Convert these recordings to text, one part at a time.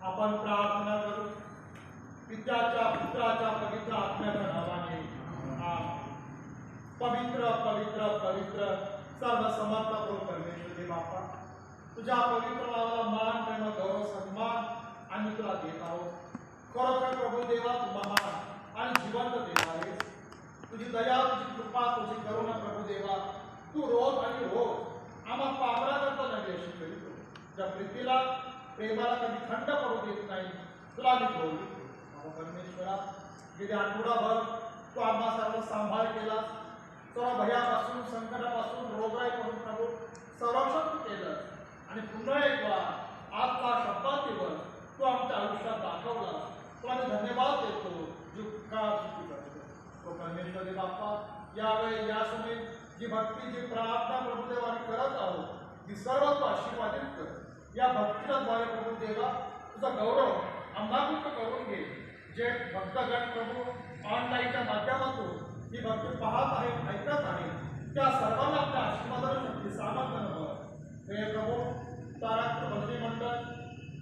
आपण प्रार्थना करू. पित्याच्या पुत्राच्या पवित्र आत्म्याच्या नावाने आमेन. पवित्र पवित्र पवित्र सर्व समर्थ प्रभू परमेश्वर देव बाप्पा, तुझ्या पवित्र नावाला मान प्रेम गौरव सन्मान आम्ही तुला देत आहोत. खरोखर प्रभू देवा तू महान आणि जिवंत देव आहेस. तुझी दया, तुझी कृपा, तुझी करुणा प्रभू देवा तू रोज आणि रोज आम्हा पामराकरता नवी अशी करीतो. ज्या प्रीतीला प्रेमाला कधी खंड पडू देत नाही तुला मी बोलतो. परमेश्वरा, गेली आठवडाभर तू आम्हा सर्व सांभाळ केला. सर्व भयापासून, संकटापासून, रोगराईपासून प्रभू संरक्षण तू केलं. आणि पुन्हा एकदा आजचा शब्दात दिवस तू आमच्या आयुष्यात दाखवला. तुला मी धन्यवाद देतो. परमेश्वर देव बाप्पा, यावेळी या समय जी भक्ती, जी प्रार्थना प्रभुदेव आम्ही करत आहोत, ती सर्व तू आशीर्वादित कर. या भक्तीच्या द्वारे प्रभू देवा तुझा गौरव आम्हाला करून घे. जे भक्तगण प्रभू ऑनलाईनच्या माध्यमातून ही भक्ती पाहत आहेत, ऐकत आहेत, त्या सर्वांना आपल्या आशीर्वादाने शक्ती सामर्थ्य नव. हे प्रभू तारात्र भजनी मंडळ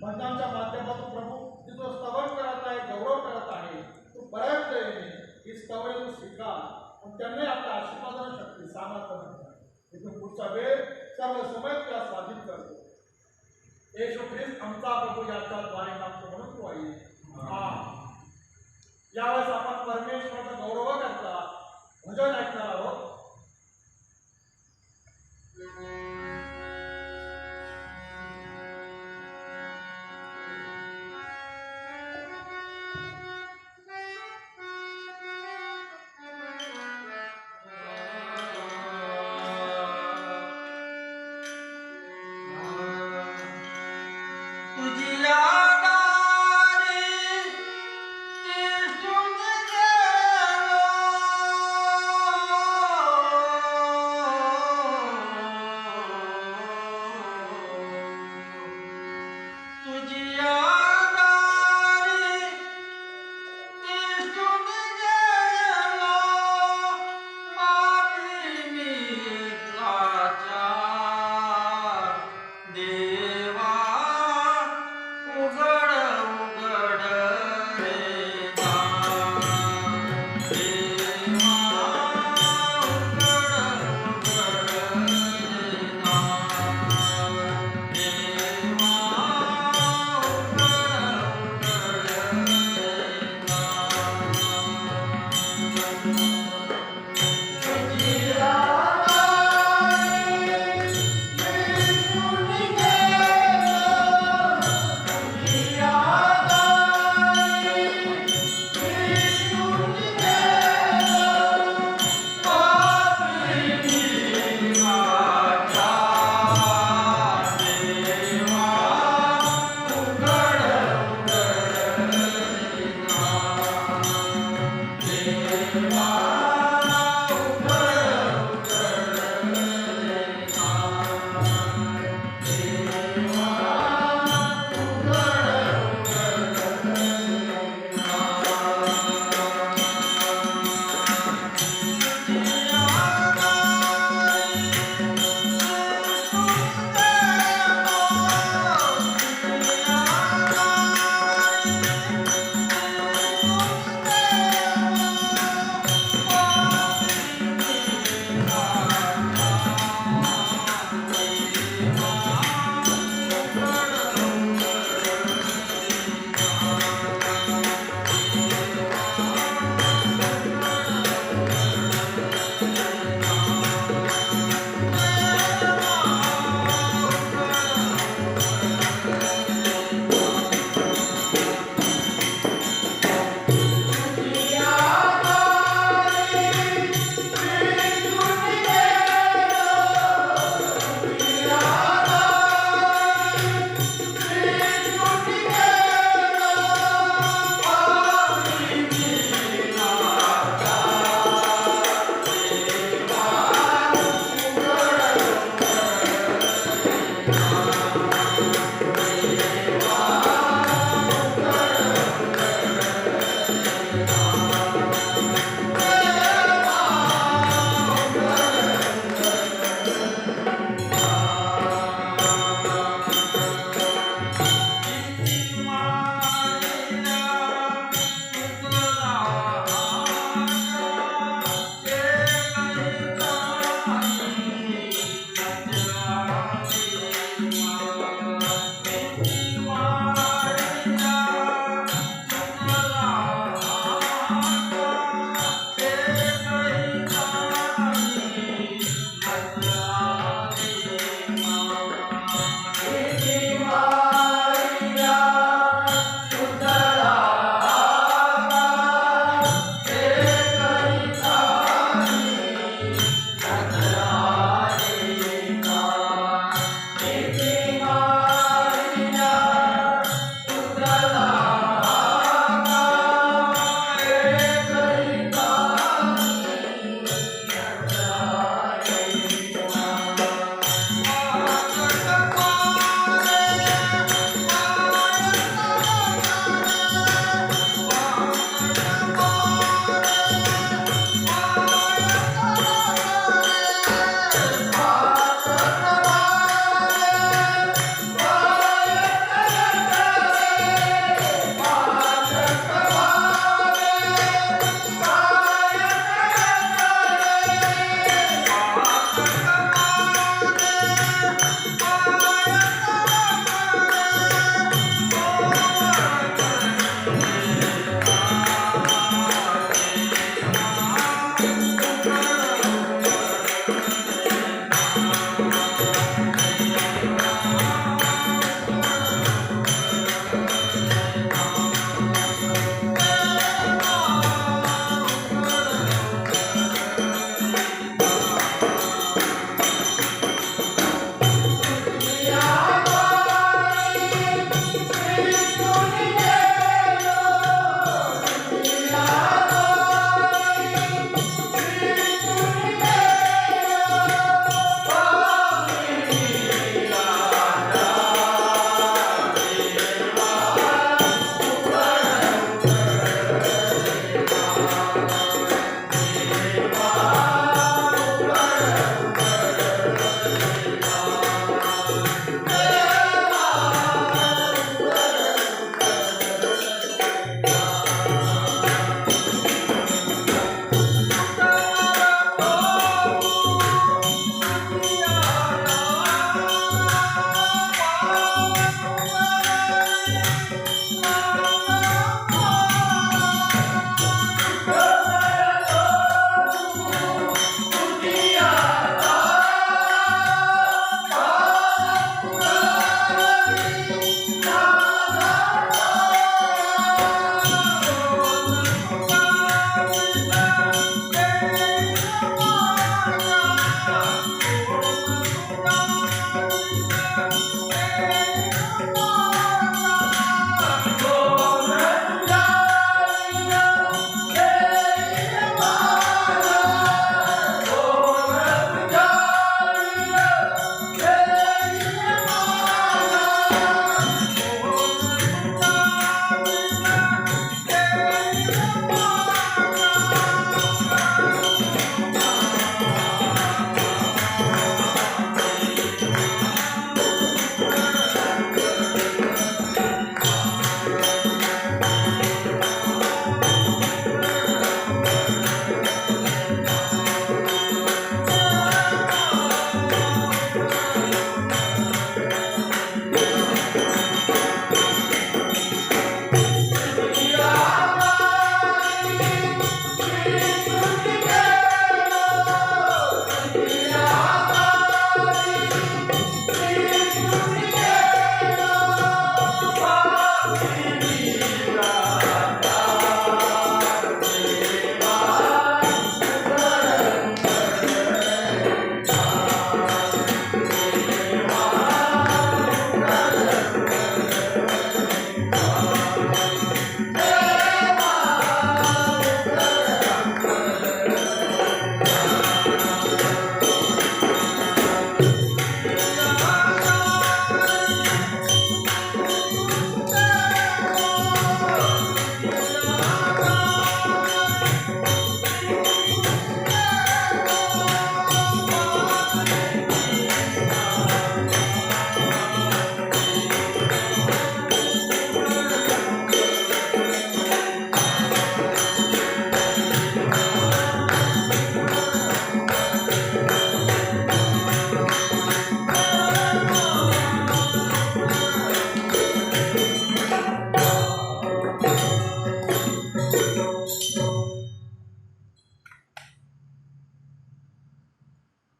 भजनांच्या माध्यमातून प्रभू तुझं स्तवन करत आहे, गौरव करत आहे. तू पर्याप्त येणे ही स्तवने तू स्वीकार आणि त्यांनी आपल्या आशीर्वादाने शक्ती सामर्थ्य नव. इथून पुढचा वेळ सर्व समय तुला स्वाधीन करतो. येशू ख्रिस्त आमचा प्रभू याच्या द्वारे मागतो म्हणून तू आहे. यावेळेस आपण परमेश्वराचा गौरव करता भजन ऐकणार आहोत.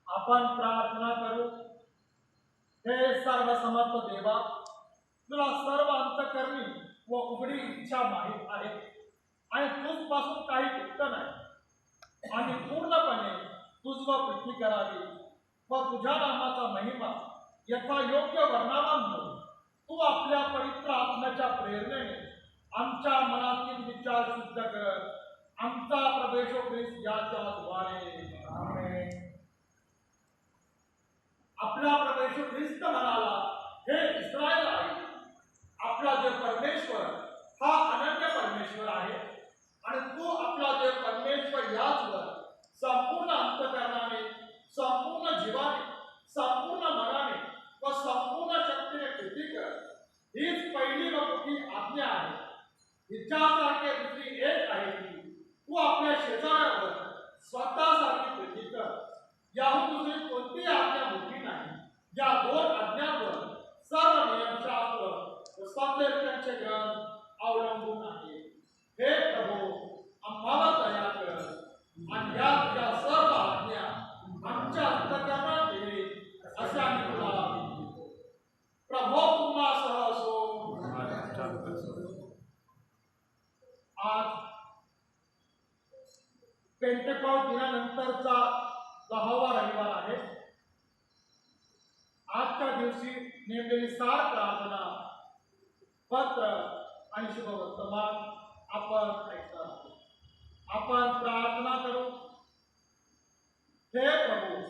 आपण प्रार्थना करू. हे सर्वसमर्थ देवा, तुला सर्व अंतःकरणी व उघडी इच्छा माहीत आहे आणि तुझपासून काही गुप्त नाही आणि पूर्णपणे तुझवर प्रीती करावी व तुझ्या नामाचा महिमा यथा योग्य वर्णावा म्हणून तू आपल्या पवित्र आत्म्याच्या प्रेरणेने आमच्या मनातील विचार शुद्ध कर. आमचा प्रवेश ख्रिस्त याच्या द्वारे. आमेन. आपला प्रवेश ख्रिस्त म्हणाला, हे इस्रायल आहे, आपला जे परमेश्वर हा अनन्य परमेश्वर आहे आणि तू आपला जे परमेश्वर याचवर संपूर्ण अंतःकरणाने, संपूर्ण जीवाने, संपूर्ण मनाने व संपूर्ण शक्तीने प्रीती कर. हीच पहिली व मोठी आज्ञा आहे. हिच्यासारखे दुसरी एक आहे की तू आपल्या शेजाऱ्यावर स्वतःसारखी प्रीती कर. याहून दुसरी कोणतीही आज्ञा मोठी नाही. या दोन आज्ञांवर सर्व नियमशास्त्र व सत्य ग्रंथ अवलंबून आहे. हे प्रभू, आम्हाला दया कर आणि या तुझ्या सर्व आज्ञा आमच्या अंतःकरणात येईल असे आम्ही तुला विनंती. प्रभू तुम्हासह असो. आज पेंटेकॉस्ट दिनानंतरचा 10वा रविवार आहे. आजच्या दिवशी नेमलेली 7 प्रार्थना पत्र आणि शुभवर्तमान आपण ऐकणार आहोत. आपण प्रार्थना करू. हे प्रभू,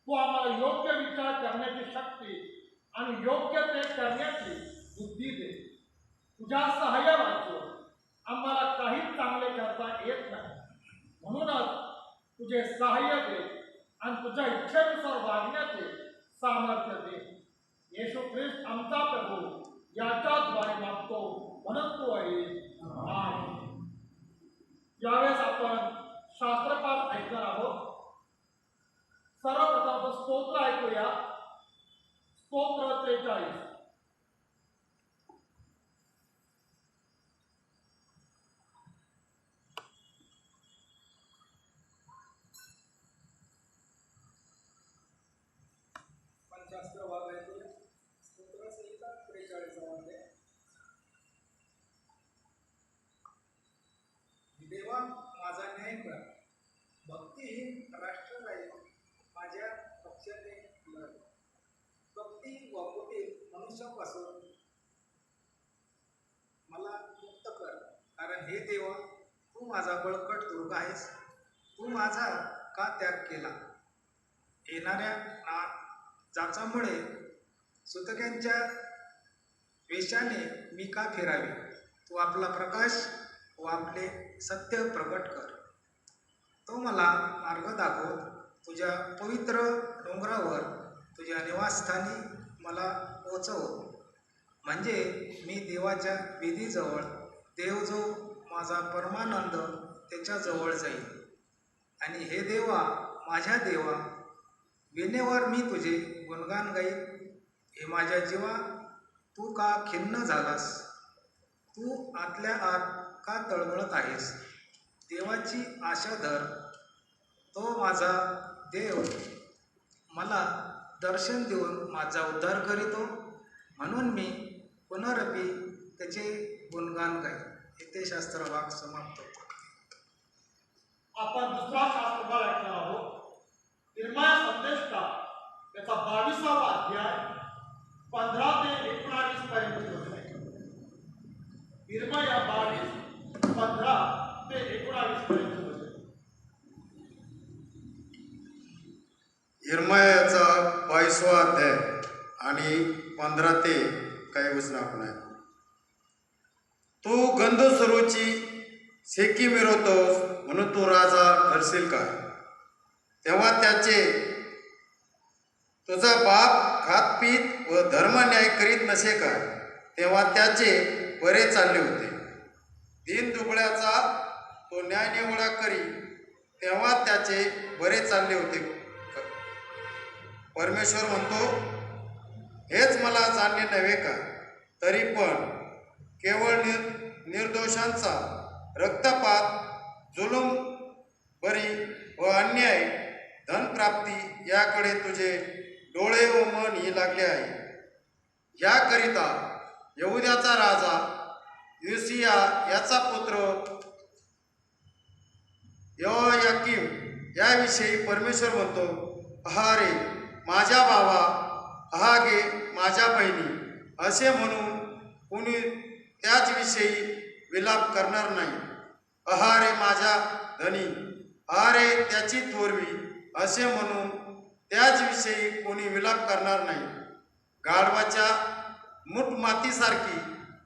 तू आम्हाला योग्य विचार करण्याची शक्ती आणि योग्य ते करण्याची बुद्धी दे. तुझ्या सहाय्य वाचून आम्हाला काही चांगले करता येत नाही, म्हणूनच तुझे सहाय्य दे आणि तुझ्या इच्छेनुसार वागण्याचे सामर्थ्य दे. येशू ख्रिस्त आमचा प्रभू याच्याद्वारे मागतो म्हणून तू आहे. आमेन. यावेळेस आपण शास्त्रपाठ ऐकणार आहोत. सर्वप्रथम स्तोत्र ऐकूया. स्तोत्र 43. शास्त्र वागायचे स्तोत्र संहिता 43. देवा माझा न्याय करा, भक्तिहीन राष्ट्र राहील माझ्या पक्षाने लढ. भक्ती वापरतील मनुष्यापासून मला मुक्त कर, कारण हे देवा तू माझा बळकट दुर्ग आहेस. तू माझा का त्याग केला? येणाऱ्या जाचामुळे सुतक्यांच्या वेशाने मी का फिरावे? तू आपला प्रकाश व आपले सत्य प्रकट कर. तो मला मार्ग दाखव. तुझ्या पवित्र डोंगरावर तुझ्या निवासस्थानी मला पोचव, म्हणजे मी देवाच्या वेदीजवळ, देव जो माझा परमानंद त्याच्याजवळ जाईल. आणि हे देवा, माझ्या देवा, विनेवर मी तुझे गुणगान गाईन. हे माझ्या जीवा, तू का खिन्न झालास? तू आतल्या आत का तळमळत आहेस? देवाची आशा धर. तो माझा देव मला दर्शन देऊन माझा उद्धार करीतो, म्हणून मी पुनरपी त्याचे गुणगान गाईन. येथे शास्त्रभाग समाप्त होतो. आपण दुसरा शास्त्रभाग ऐकणार आहोत. इर्मया संदेष्टा त्याचा 22वा अध्याय 15 ते 19 पर्यंत वचने. इर्मया 22 15 ते 19 पर्यंत वचने. इर्मयाचा 22वा अध्याय आणि 15 ते काही वचन आपण ऐकू. तू गंधसरूची शेकी मिरवतोस म्हणून तू राजा ठरशील का? तेव्हा त्याचे तुझा बाप खातपीत व धर्मन्याय करीत नसे का? तेव्हा त्याचे बरे चालले होते. दीन दुबळ्याचा तो न्यायनिवडा करी, तेव्हा त्याचे बरे चालले होते. परमेश्वर म्हणतो, हेच मला जाणले नव्हे का? तरी पण केवळ निर्दोषांचा रक्तपात, जुलूम, बरी व अन्याय धनप्राप्ती याकडे तुझे डोळे व मन ही लागले आहे. याकरिता यहुद्याचा राजा योसिया याचा पुत्र योयाकीम याविषयी परमेश्वर म्हणतो, अहारे माझ्या भावा, अहागे माझ्या बहिणी, असे म्हणून कुणी त्याच विषयी विलाप करणार नाही. अहारे माझ्या धनी, अहारे त्याची थोरवी, असे म्हणून त्याच विषयी कोणी विलाप करणार नाही. गाढवाच्या मूठ मातीसारखी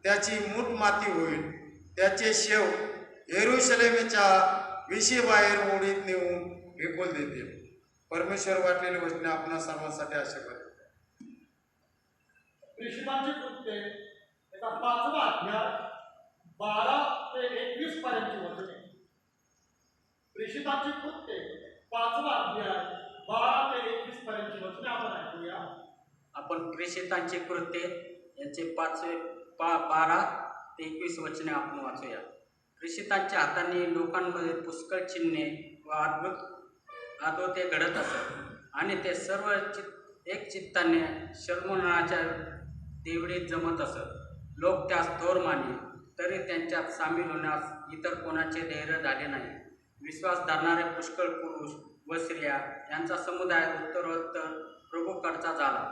त्याची मूठ माती होईल. त्याचे शेव येरुशलेमेच्या विशीबाहेर ओढीत नेऊन फेकून देतील. परमेश्वर वाटलेले वचने आपणा सर्वांसाठी आशीर्वाद. प्रेषितांची कृत्ये याचा 5वा अध्याय 12 ते 21 पर्यंतची वचने. प्रेषितांची कृत्ये 5वा अध्याय 12 ते 21 पर्यंतची वचने आपण ऐकूया. आपण प्रेषितांची कृत्ये यांचे 12 ते 21 वचने आपण वाचूया. प्रेषितांच्या हाताने लोकांमध्ये पुष्कळ चिन्हे व अद्भुते घडत असत आणि ते सर्व एक चित्ताने शल्मोनाच्या देवडीत जमत असत. लोक त्यास थोर मानले तरी त्यांच्यात सामील होण्यास इतर कोणाचे धैर्य झाले नाही. विश्वास धरणारे पुष्कळ पुरुष व स्त्रिया यांचा समुदाय उत्तरोत्तर प्रभूकडचा झाला,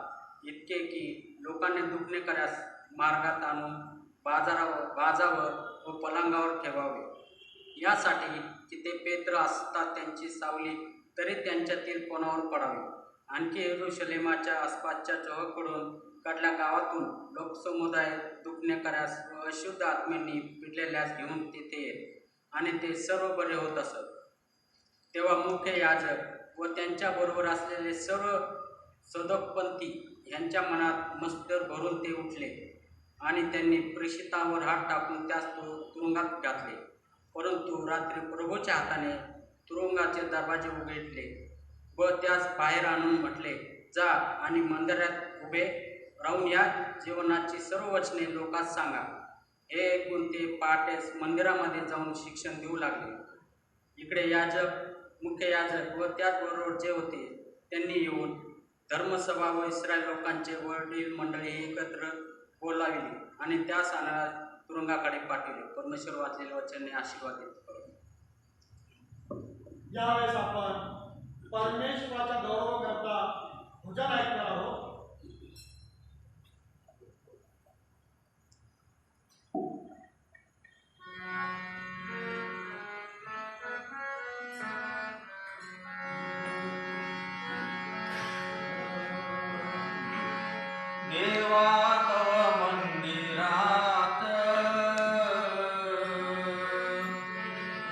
इतके की लोकांनी दुखणेकऱ्यास मार्गात आणून बाजावर व पलंगावर ठेवावे, यासाठी की ते पेत्र असतात त्यांची सावली तरी त्यांच्यातील कोणावर पडावी. आणखी येरुशलेमाच्या आसपासच्या चहूकडून कडल्या गावातून लोकसमुदाय दुखणेकऱ्यास व अशुद्ध आत्म्यांनी पिडलेल्यास घेऊन तेथे येत आणि ते सर्व बरे होत असत. तेव्हा मुख्य याजक व त्यांच्याबरोबर असलेले सर्व सदोकपंथी यांच्या मनात मत्सर भरून ते उठले आणि त्यांनी प्रेषितांवर हात टाकून त्यास तुरुंगात घातले. परंतु रात्री प्रभूच्या हाताने तुरुंगाचे दरवाजे उघडले व त्यास बाहेर आणून म्हटले, जा आणि मंदिरात उभे राहून या जीवनाची सर्व वचने लोकांस सांगा. हे ऐकून ते पहाटेस मंदिरामध्ये जाऊन शिक्षण देऊ लागले. इकडे मुख्य याजक व त्याचबरोबर जे होते त्यांनी येऊन धर्मसभा व इस्रायल लोकांचे वडील मंडळी एकत्र बोलाविली आणि त्या सानाला तुरुंगाकडे पाठवले. परमेश्वर वाचलेल्या वचनाने आशीर्वाद देतो. यावेळेस आपण परमेश्वराच्या गौरवाकरता भजन ऐकणार आहोत. देवा तव मंदिरात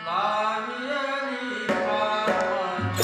लावियली पापंच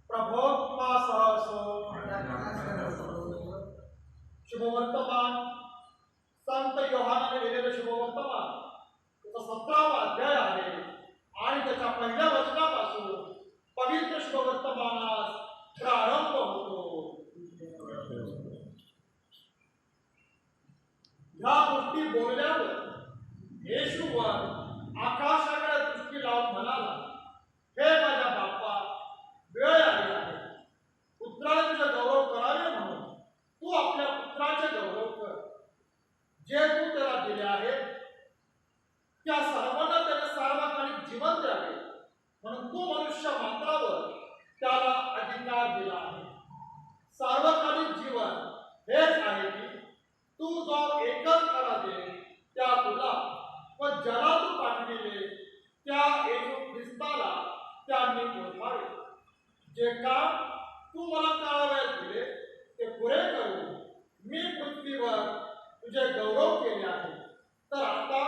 प्रभोत्मा सहसो शुभवर्तमान संत योहानाने लिहिलेलं शुभवर्तमान त्याचा 17वा अध्याय आहे आणि त्याच्या पहिल्या वचनापासून पवित्र शुभवर्तमानास प्रारंभ होतो. ह्या गोष्टी बोलल्यावर येशूवर आकाशाकडे दृष्टी लावून म्हणाला, हे माझ्या बाप्पा, वेळ आली आहे. पुत्राचे तुझे गौरव करावे म्हणून तू आपल्या पुत्राचे गौरव कर. जे तू त्याला दिले आहे त्या सर्वांना त्याने सार्वकालिक जीवन द्यावे म्हणून तू मनुष्य मात्रावर त्याला अधिकार दिला आहे. सार्वकालिक जीवन हेच आहे की तू जो एकच खरा दे त्या तुला व ज्याला तू पाठविले त्या येशू ख्रिस्ताला त्यांनी ओळखावे. जे काम तू मला करावयास दिले ते पुरे करून मी पृथ्वीवर तुझे गौरव केले आहे. तर आता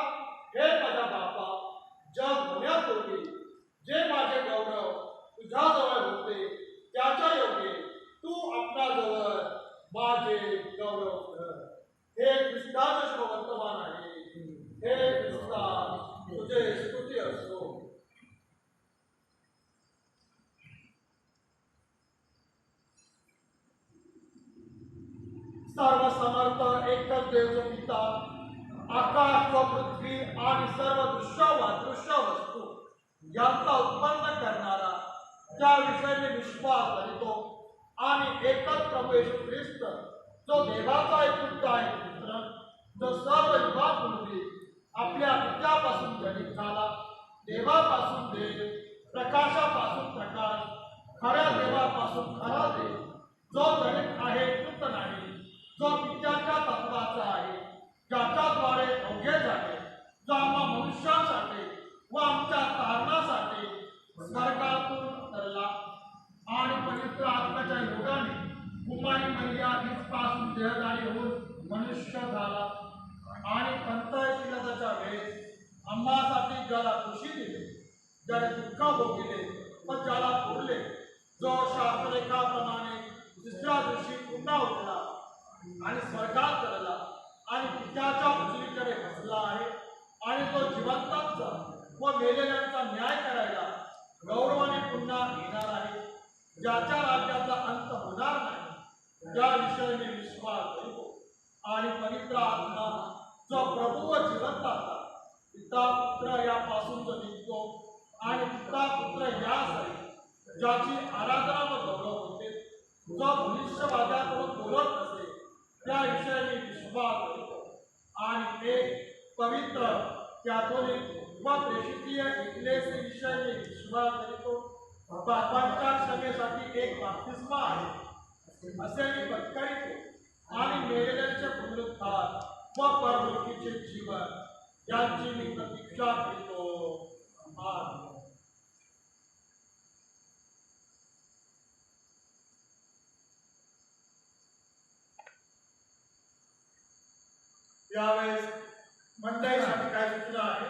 तुझे स्तुती असो. सर्व समर्थ एकच देव जो पिता आकाश व पृथ्वी आणि सर्व दृश्य व अदृश्य वस्तू यांचा उत्पन्न करणारा त्या विषयाने विश्वास धरतो आणि एकच प्रभू येशू ख्रिस्त जो देवाचा एक पुत्र आहे पुत्र जो सर्व युगापूर्वी आपल्या पित्यापासून जनित झाला देवापासून देव प्रकाशापासून प्रकाश खऱ्या देवापासून खरा देव जो जनित आहे पुत्र नाही जो पित्याच्या तत्वाचा आहे ज्याच्याद्वारे अवघे झाले जो आम्हा मनुष्यासाठी व आमच्या तारणासाठी स्वर्गातून उतरला आणि पवित्र आत्म्याच्या योगाने कुमारी मरिया पासून देहधारी होऊन मनुष्य झाला आणि पंचायतीच्या वेळेस आम्हासाठी ज्याला खुशी दिली ज्याने दुःख भोगले व ज्याला पुरले जो शास्त्रलेखाप्रमाणे दुसऱ्या दिवशी पुन्हा उठला आणि स्वर्गात चढला आणि पित्याच्या उजवीकडे बसला आहे आणि तो जिवंतांचा व मेलेल्यांचा न्याय करायला गौरवाने पुन्हा येणार आहे ज्याच्या राज्याचा अंत होणार नाही त्या विषयाने विश्वास करतो आणि पवित्र आत्मा जो प्रभू व जिवंताचा पिता पुत्र यापासून जो निघतो आणि पिता पुत्र यासाठी ज्याची आराधना व गौरव होते जो भविष्यवाद्याकडून बोलत असे त्या विषयाने विश्वास करतो आणि एक पवित्र कॅथोलिक व प्रेषितीय इकलेसी विषयाने विश्वास करतो पापांच्या क्षमेसाठी एक बाप्तिस्मा आहे असे मी पत्करितो आणि मेलेल्यांचे पुनरुत्थान व परलोकीचे जीवन यांची मी प्रतीक्षा करतो. आमेन. यावेळेस मंडळीसाठी काय सूचना आहे.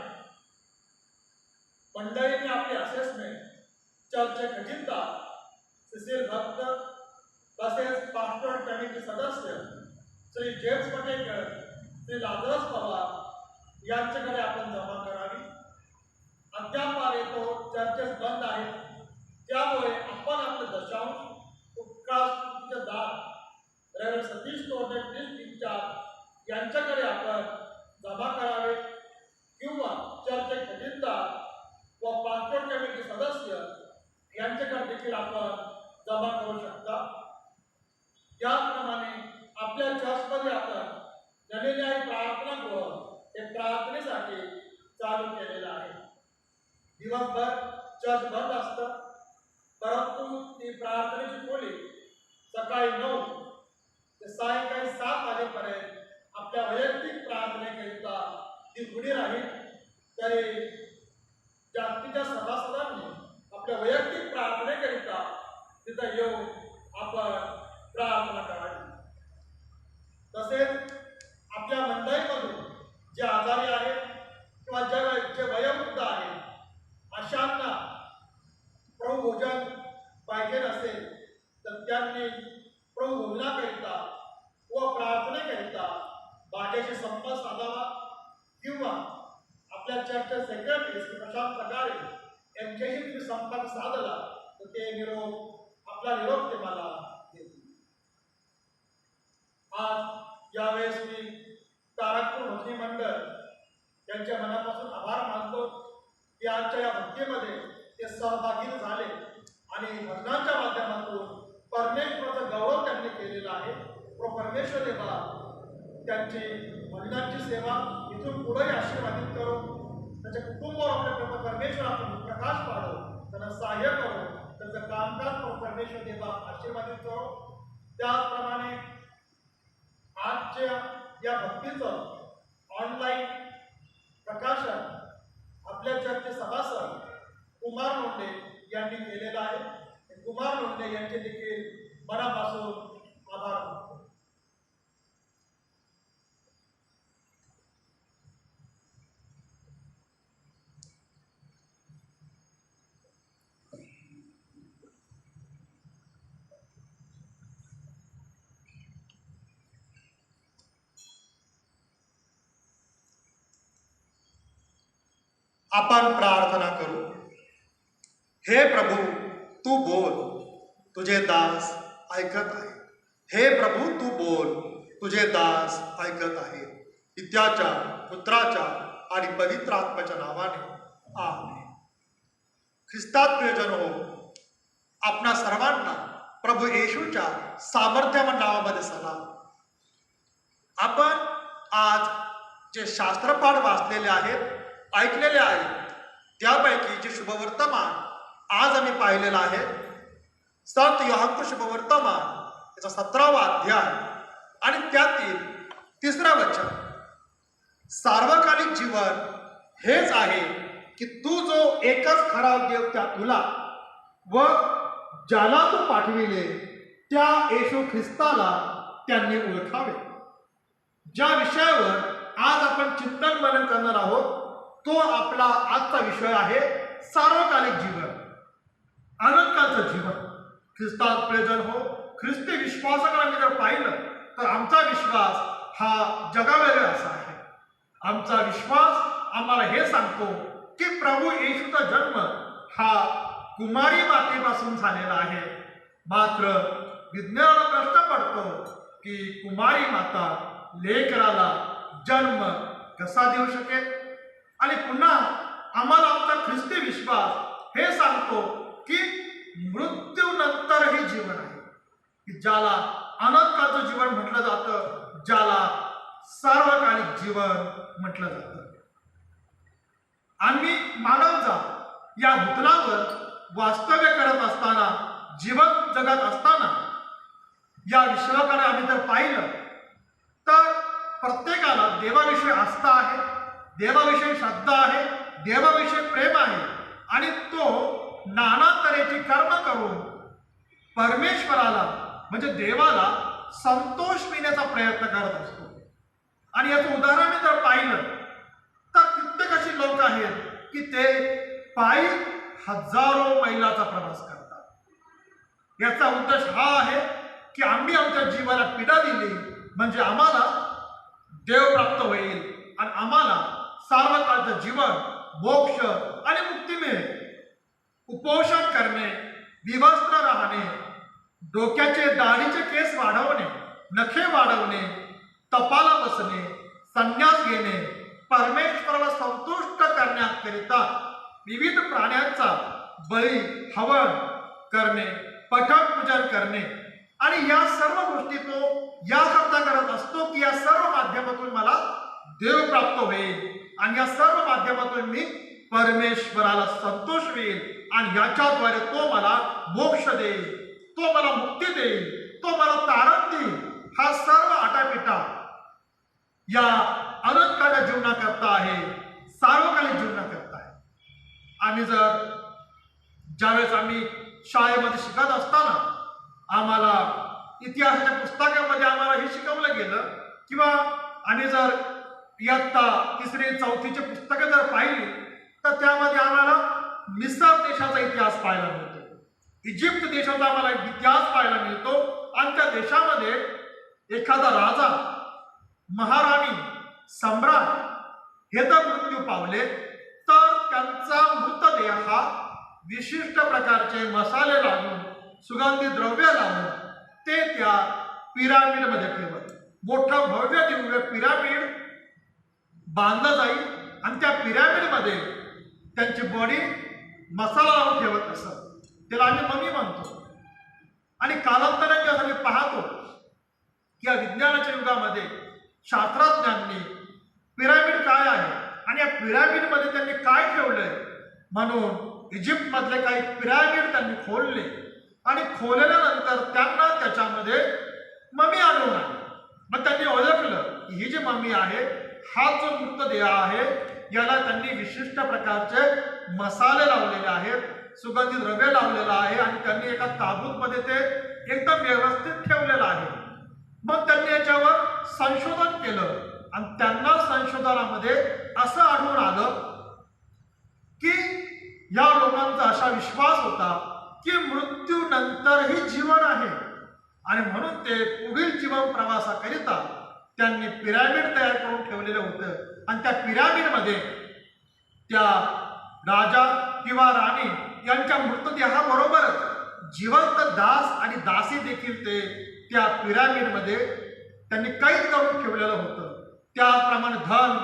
मंडळीने आपले असेसमेंट चर्चचे खजिनदार सिसिल भक्त तसेच पास्टर कमिटी सदस्य श्री जेम्स पटेकर श्री लाजरस पवार यांच्याकडे आपण जमा करावी. अद्याप येतो चर्चेस बंद आहेत त्यामुळे आपण आपले दशांश उपकाराचे दार reverend Satish Torane district in charge यांच्याकडे आपण जमा करावे किंवा चर्चचे खजिनदार व पास्टर कमिटी सदस्य यांच्याकडे देखील आपण जमा करू शकता. याप्रमाणे आपल्या चर्चमध्ये आपण जनन्यायी प्रार्थना गृह हे प्रार्थनेसाठी चालू केलेलं आहे. दिवसभर चर्च बंद असतं परंतु ती प्रार्थनेची खोली सकाळी 9 ते सायंकाळी 7 वाजेपर्यंत आपल्या वैयक्तिक प्रार्थनेकरिता ती उघडी राहील. तरी जास्तीच्या सभासदांनी आपल्या वैयक्तिक प्रार्थनेकरिता तिथं येऊन आपण प्रार्थना करावी. तसेच आपल्या मंडळीमधून जे आजारी आहेत किंवा जे वयोवृद्ध आहेत अशांना प्रभू भोजन पाहिजे असेल तर त्यांनी प्रभू भोजनाकरिता व प्रार्थनेकरिता माझ्याशी संपर्क साधावा किंवा आपल्या चर्चचे सेक्रेटरी श्री प्रशांत प्रकारे यांच्याशी तुम्ही संपर्क साधला तर ते आपला निरोप ते मला देतील. आज यावेळेस मी तारकपूर भजनी मंडळ यांच्या मनापासून आभार मानतो की आजच्या या भक्तीमध्ये ते सहभागी झाले आणि भजनांच्या माध्यमातून परमेश्वराचा गौरव त्यांनी केलेला आहे. परमेश्वर देवा त्यांची भजनांची सेवा इथून पुढेही आशीर्वादित करो. त्याच्या कुटुंबावर आपल्या परमेश्वर आपण प्रकाश पाडो त्यांना सहाय्य करो. त्याचं कामकाज परमेश्वर देवा आशीर्वादित करो. त्याचप्रमाणे आजच्या या भक्तीचं ऑनलाईन प्रकाशन आपल्या चर्चचे सभासद कुमार लोंढे यांनी केलेलं आहे. कुमार लोंढे यांचे देखील मनापासून आभार मानतो. आपण प्रार्थना करू. हे प्रभू, तू बोल, तुझे दास ऐकत आहे. हे प्रभू, तू बोल, तुझे दास ऐकत आहे. पित्याच्या, पुत्राच्या आणि पवित्र आत्म्याच्या नावाने आमेन. ख्रिस्तात प्रियजन हो, आपणा सर्वांना प्रभू येशूच्या सामर्थ्यवान नावामध्ये सलाम. आपण आज जे शास्त्रपाठ वाचलेले आहेत, ऐकलेले आहेत, त्यापैकी जे शुभवर्तमान आज आम्ही पाहिलेलं आहे, संत योहानचं शुभवर्तमान याचा 17वा अध्याय आणि त्यातील 3रं वचन. सार्वकालिक जीवन हेच आहे की तू जो एकच खरा देव त्या तुला व ज्याला तू पाठविले त्या येशू ख्रिस्ताला त्यांनी ओळखावे. ज्या विषयावर आज आपण चिंतन मनन करणार आहोत तो आपला आजचा विषय आहे सार्वकालिक जीवन, अनंतकाळचं जीवन. ख्रिस्तात प्रियजन हो, ख्रिस्ती विश्वासाकडे आम्ही जर पाहिलं तर आमचा विश्वास हा जगावेगळा असा आहे. आमचा विश्वास आम्हाला हे सांगतो की प्रभू येशूचा जन्म हा कुमारी मातेपासून झालेला आहे. मात्र विज्ञानाला प्रश्न पडतो की कुमारी माता लेकराला जन्म कसा देऊ शकेल. आणि पुन्हा आम्हाला आमचा ख्रिस्ती विश्वास हे सांगतो की मृत्यूनंतरही जीवन आहे, की ज्याला अनंतकाळचं जीवन म्हटलं जातं, ज्याला सार्वकालिक जीवन म्हटलं जातं. आम्ही मानवजात या भूतलावर वास्तव्य करत असताना, जीवन जगत असताना या विश्वाकडे आम्ही जर पाहिलं तर प्रत्येकाला देवाविषयी आस्था आहे, देवाविषयी श्रद्धा आहे, देवाविषयी प्रेम आहे आणि तो नाना तऱ्हेची कर्म करून परमेश्वराला म्हणजे देवाला संतोष मिळण्याचा प्रयत्न करत असतो. आणि याचं उदाहरण जर पाहिलं तर कित्येक अशी लोक आहेत की ते पायी हजारो मैलाचा प्रवास करतात. याचा उद्देश हा आहे की आम्ही आमच्या जीवाला पीडा दिली म्हणजे आम्हाला देव प्राप्त होईल आणि आम्हाला सार्वकाळचं जीवन, मोक्ष आणि मुक्ती मिळेल. उपोषण करणे, विवस्त्र राहणे, डोक्याचे दाढीचे केस वाढवणे, नखे वाढवणे, तपाला बसणे, संन्यास घेणे, परमेश्वराला संतुष्ट करण्याकरिता विविध प्राण्यांचा बळी हवन करणे, पठण पूजन करणे आणि या सर्व गोष्टी तो याकरता करत असतो की या सर्व माध्यमातून मला देव प्राप्त होईल आणि या सर्व माध्यमातून मी परमेश्वराला संतोष होईल आणि याच्याद्वारे तो मला मोक्ष देईल, तो मला मुक्ती देईल, तो मला तारण देईल. हा सर्व आटापिटा या अनंतकाळच्या जीवनाकरता आहे, सार्वकालिक जीवनाकरता आहे. आम्ही जर ज्यावेळेस आम्ही शाळेमध्ये शिकत असताना आम्हाला इतिहासाच्या पुस्तकामध्ये आम्हाला हे शिकवलं गेलं किंवा आम्ही जर इयत्ता 3री 4थीची पुस्तकं जर पाहिली तर त्यामध्ये आम्हाला मिस्र देशाचा इतिहास पाहायला मिळतो, इजिप्त देशाचा आम्हाला इतिहास पाहायला मिळतो आणि त्या देशामध्ये एखादा राजा, महाराणी, सम्राट हे जर मृत्यू पावले तर त्यांचा मृतदेह हा विशिष्ट प्रकारचे मसाले लावून, सुगंधी द्रव्य लावून ते त्या पिरामिडमध्ये ठेवत. मोठं भव्य दिव्य पिरामिड बांधलं जाईल आणि त्या पिरामिडमध्ये त्यांची बॉडी मसाला लावून ठेवत असत. त्याला आम्ही ममी म्हणतो. आणि कालांतराने असं आम्ही पाहतो की या विज्ञानाच्या युगामध्ये शास्त्रज्ञांनी पिरामिड काय आहे आणि या पिरामिडमध्ये त्यांनी काय ठेवलंय म्हणून इजिप्तमधले काही पिरामिड त्यांनी खोलले आणि खोलल्यानंतर त्यांना त्याच्यामध्ये ममी आढळून आली. मग त्यांनी ओळखलं की ही जी ममी आहे हा जो मृतदेह आहे याला त्यांनी विशिष्ट प्रकारचे मसाले लावलेले आहेत, सुगंधी द्रव्य लावलेलं आहे आणि त्यांनी एका ताबूतमध्ये ते एकदम व्यवस्थित ठेवलेलं आहे. मग त्यांनी याच्यावर संशोधन केलं आणि त्यांना संशोधनामध्ये असं आढळून आलं की या लोकांचा असा विश्वास होता की मृत्यूनंतरही जीवन आहे आणि म्हणून ते पुढील जीवन प्रवासाकरिता त्यांनी पिरामिड तयार करून ठेवलेलं होतं आणि त्या पिरामिडमध्ये त्या राजा किंवा राणी यांच्या मृतदेहाबरोबरच जिवंत दास आणि दासी देखील ते त्या पिरामिडमध्ये त्यांनी कैद करून ठेवलेलं होतं. त्याचप्रमाणे धन,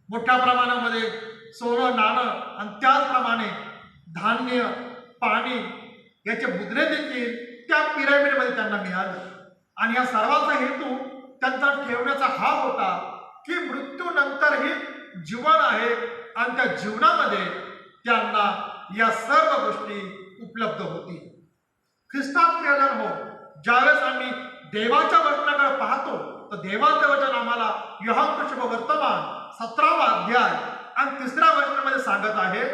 मोठ्या प्रमाणामध्ये सोनं नाणं आणि त्याचप्रमाणे धान्य, पाणी याचे मुद्रे देखील त्या पिरामिडमध्ये त्यांना मिळाले. आणि या सर्वाचा हेतू त्यांचा ठेवण्याचा हा होता की मृत्यूनंतरही जीवन आहे आणि त्या जीवनामध्ये त्यांना या सर्व गोष्टी उपलब्ध होतील. ख्रिस्तात प्रियजन हो, ज्यावेळेस आम्ही देवाच्या वचनाकडे पाहतो तर देवाचं वचन आम्हाला योहान शुभ वर्तमान 17वा अध्याय आणि 3ऱ्या वचनामध्ये सांगत आहे,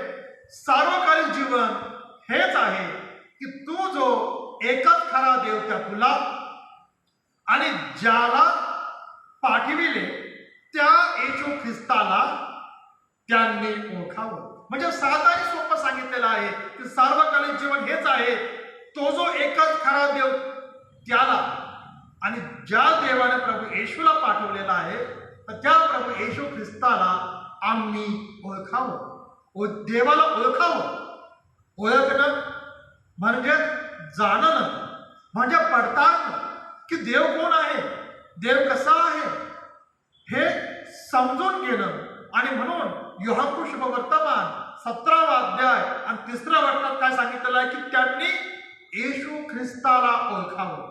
सार्वकालिक जीवन हेच आहे की तू जो एकच खरा देव त्या तुला आणि ज्याला पाठविले त्या येशू ख्रिस्ताला त्यांनी ओळखावं. म्हणजे साधं आणि सोपं सांगितलेलं आहे की सार्वकालिक जीवन हेच आहे, तो जो एकच खरा देव त्याला आणि ज्या देवाने प्रभू येशूला पाठवलेला आहे तर त्या प्रभू येशू ख्रिस्ताला आम्ही ओळखावं. देवाला ओळखावं. ओळखणं म्हणजे जाणणं, म्हणजे पडताळणं की देव कोण आहे, देव कसा आहे हे समजून घेणं. आणि म्हणून योहान शुभ वर्तमान 17वा अध्याय आणि 3ऱ्या वचनात काय सांगितलेलं आहे की त्यांनी येशू ख्रिस्ताला ओळखावं.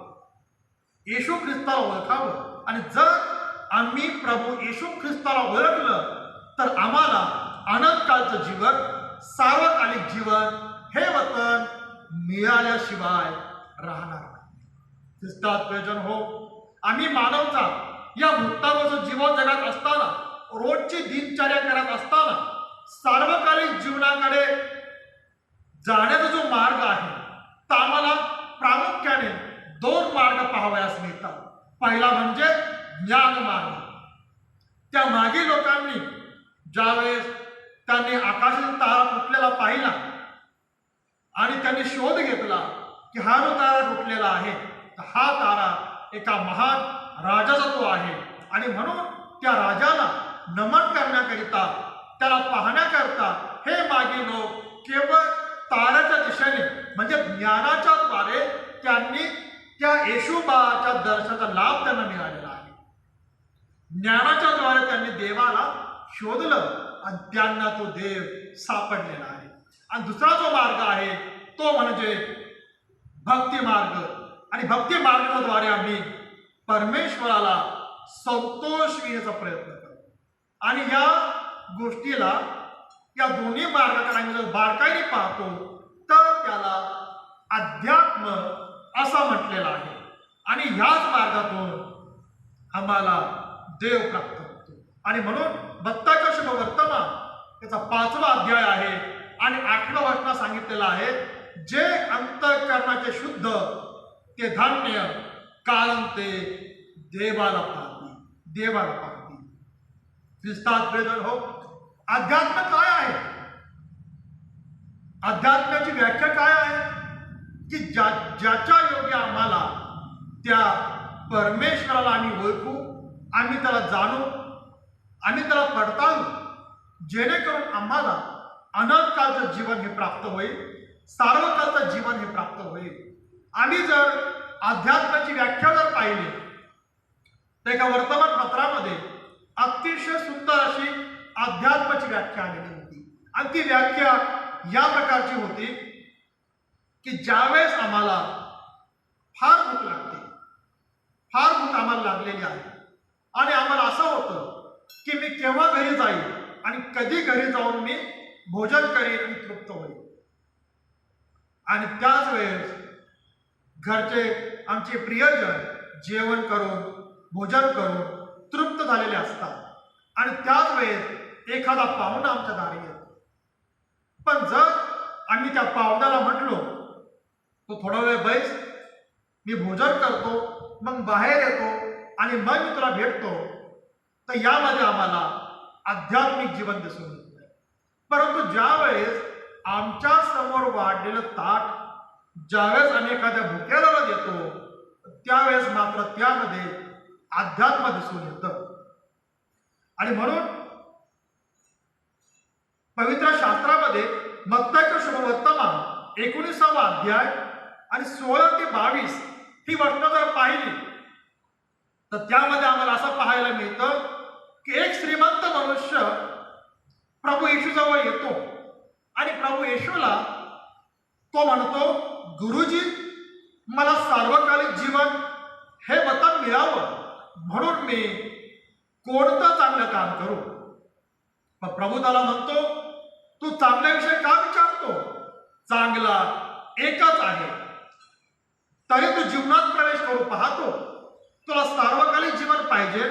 येशू ख्रिस्ताला ओळखावं. आणि जर आम्ही प्रभू येशू ख्रिस्ताला ओळखलं तर आम्हाला अनंतकालचं जीवन, सार्वकालिक जीवन हे वतन मिळाल्याशिवाय राहणार नाही. ख्रिस्तात प्रियजन हो, आम्ही मानवचा या मृतावरचं जीवन जगात असताना, रोजची दिनचर्या करत असताना सार्वकालिक जीवनाकडे जाण्याचा जो मार्ग आहे तर आम्हाला प्रामुख्याने 2 मार्ग पाहावयास मिळतात. पहिला म्हणजे ज्ञान मार्ग. त्या मागे लोकांनी ज्यावेळेस त्यांनी आकाशातील तारा तुटलेला पाहिला आणि त्यांनी शोध घेतला की हा जो तारा तुटलेला आहे तर हा तारा एका महान राजाचा तो आहे. आणि म्हणून त्या राजाला नमन करण्याकरिता, त्याला पाहण्याकरता हे मागे लोक केवळ ताऱ्याच्या दिशेने म्हणजे ज्ञानाच्या द्वारे त्यांनी त्या येशूबाच्या दर्शनाचा लाभ त्यांना मिळालेला आहे. ज्ञानाच्या द्वारे त्यांनी देवाला शोधलं आणि त्यांना तो देव सापडलेला आहे. आणि दुसरा जो मार्ग आहे तो म्हणजे भक्ती मार्ग. आणि भक्ती मार्गाद्वारे आम्ही परमेश्वराला संतोष विण्याचा प्रयत्न करतो. आणि या गोष्टीला, या दोन्ही मार्गाकडे आम्ही जर बारकाईने पाहतो तर त्याला अध्यात्म असं म्हटलेलं आहे. आणि ह्याच मार्गातून आम्हाला देव प्राप्त होतो. आणि म्हणून बत्ताच्या शुभ वर्तमान त्याचा 5वा अध्याय आहे आणि 8व्या वचनात सांगितलेलं आहे, जे अंतःकरणाचे शुद्ध ते धन्य, कारण ते देवाला पाहतील. देवाला पाहतील. ख्रिस्तात प्रियजन हो, अध्यात्म काय आहे? अध्यात्माची व्याख्या काय आहे की ज्याच्या योग्य आम्हाला त्या परमेश्वराला आम्ही ओळखू, आम्ही त्याला जाणू, आम्ही त्याला पडताळू, जेणेकरून आम्हाला अनंतकालचं जीवन हे प्राप्त होईल, सार्वकालचं जीवन हे प्राप्त होईल. आम्ही जर अध्यात्माची व्याख्या जर पाहिली तर एका वर्तमानपत्रामध्ये अतिशय सुंदर अशी अध्यात्माची व्याख्या आलेली होती. आणि ती व्याख्या या प्रकारची होती की ज्यावेळेस आम्हाला फार भूक लागते, फार भूक आम्हाला लागलेली आहे आणि आम्हाला असं होतं की मी केव्हा घरी जाईल आणि कधी घरी जाऊन मी भोजन करीन आणि तृप्त होईल. आणि त्याच वेळेस घरचे आमचे प्रियजन जेवण करून, भोजन करून तृप्त झालेले असतात आणि त्याच वेळेस एखादा पाहुणा आमच्या दारी येतो. पण जर आम्ही त्या पाहुण्याला म्हटलो तो थोडा वेळ बैस, मी भोजन करतो, मग बाहेर येतो आणि मग मी तुला भेटतो, तर यामध्ये आम्हाला आध्यात्मिक जीवन दिसून येत नाही. परंतु ज्या वेळेस आमच्या समोर वाढलेलं ताट ज्यावेळेस आम्ही एखाद्या भुक्याला देतो त्यावेळेस मात्र त्यामध्ये अध्यात्म दिसून येतं. आणि म्हणून पवित्र शास्त्रामध्ये मत्ताईचं शुभवर्तमान 19वा अध्याय आणि 16 ते 22 ही वचनं जर पाहिली तर त्यामध्ये आम्हाला असं पाहायला मिळतं की एक श्रीमंत मनुष्य प्रभू येशू जवळ येतो आणि प्रभू येशूला तो म्हणतो, गुरुजी, मला सार्वकालिक जीवन हे वतन मिळावं म्हणून मी कोणतं चांगलं काम करू? मग प्रभू त्याला म्हणतो, तू चांगल्याविषयी का विचारतो? चांगला एकच आहे. तरी तू जीवनात प्रवेश करू पाहतो. तुला सार्वकालिक जीवन पाहिजे,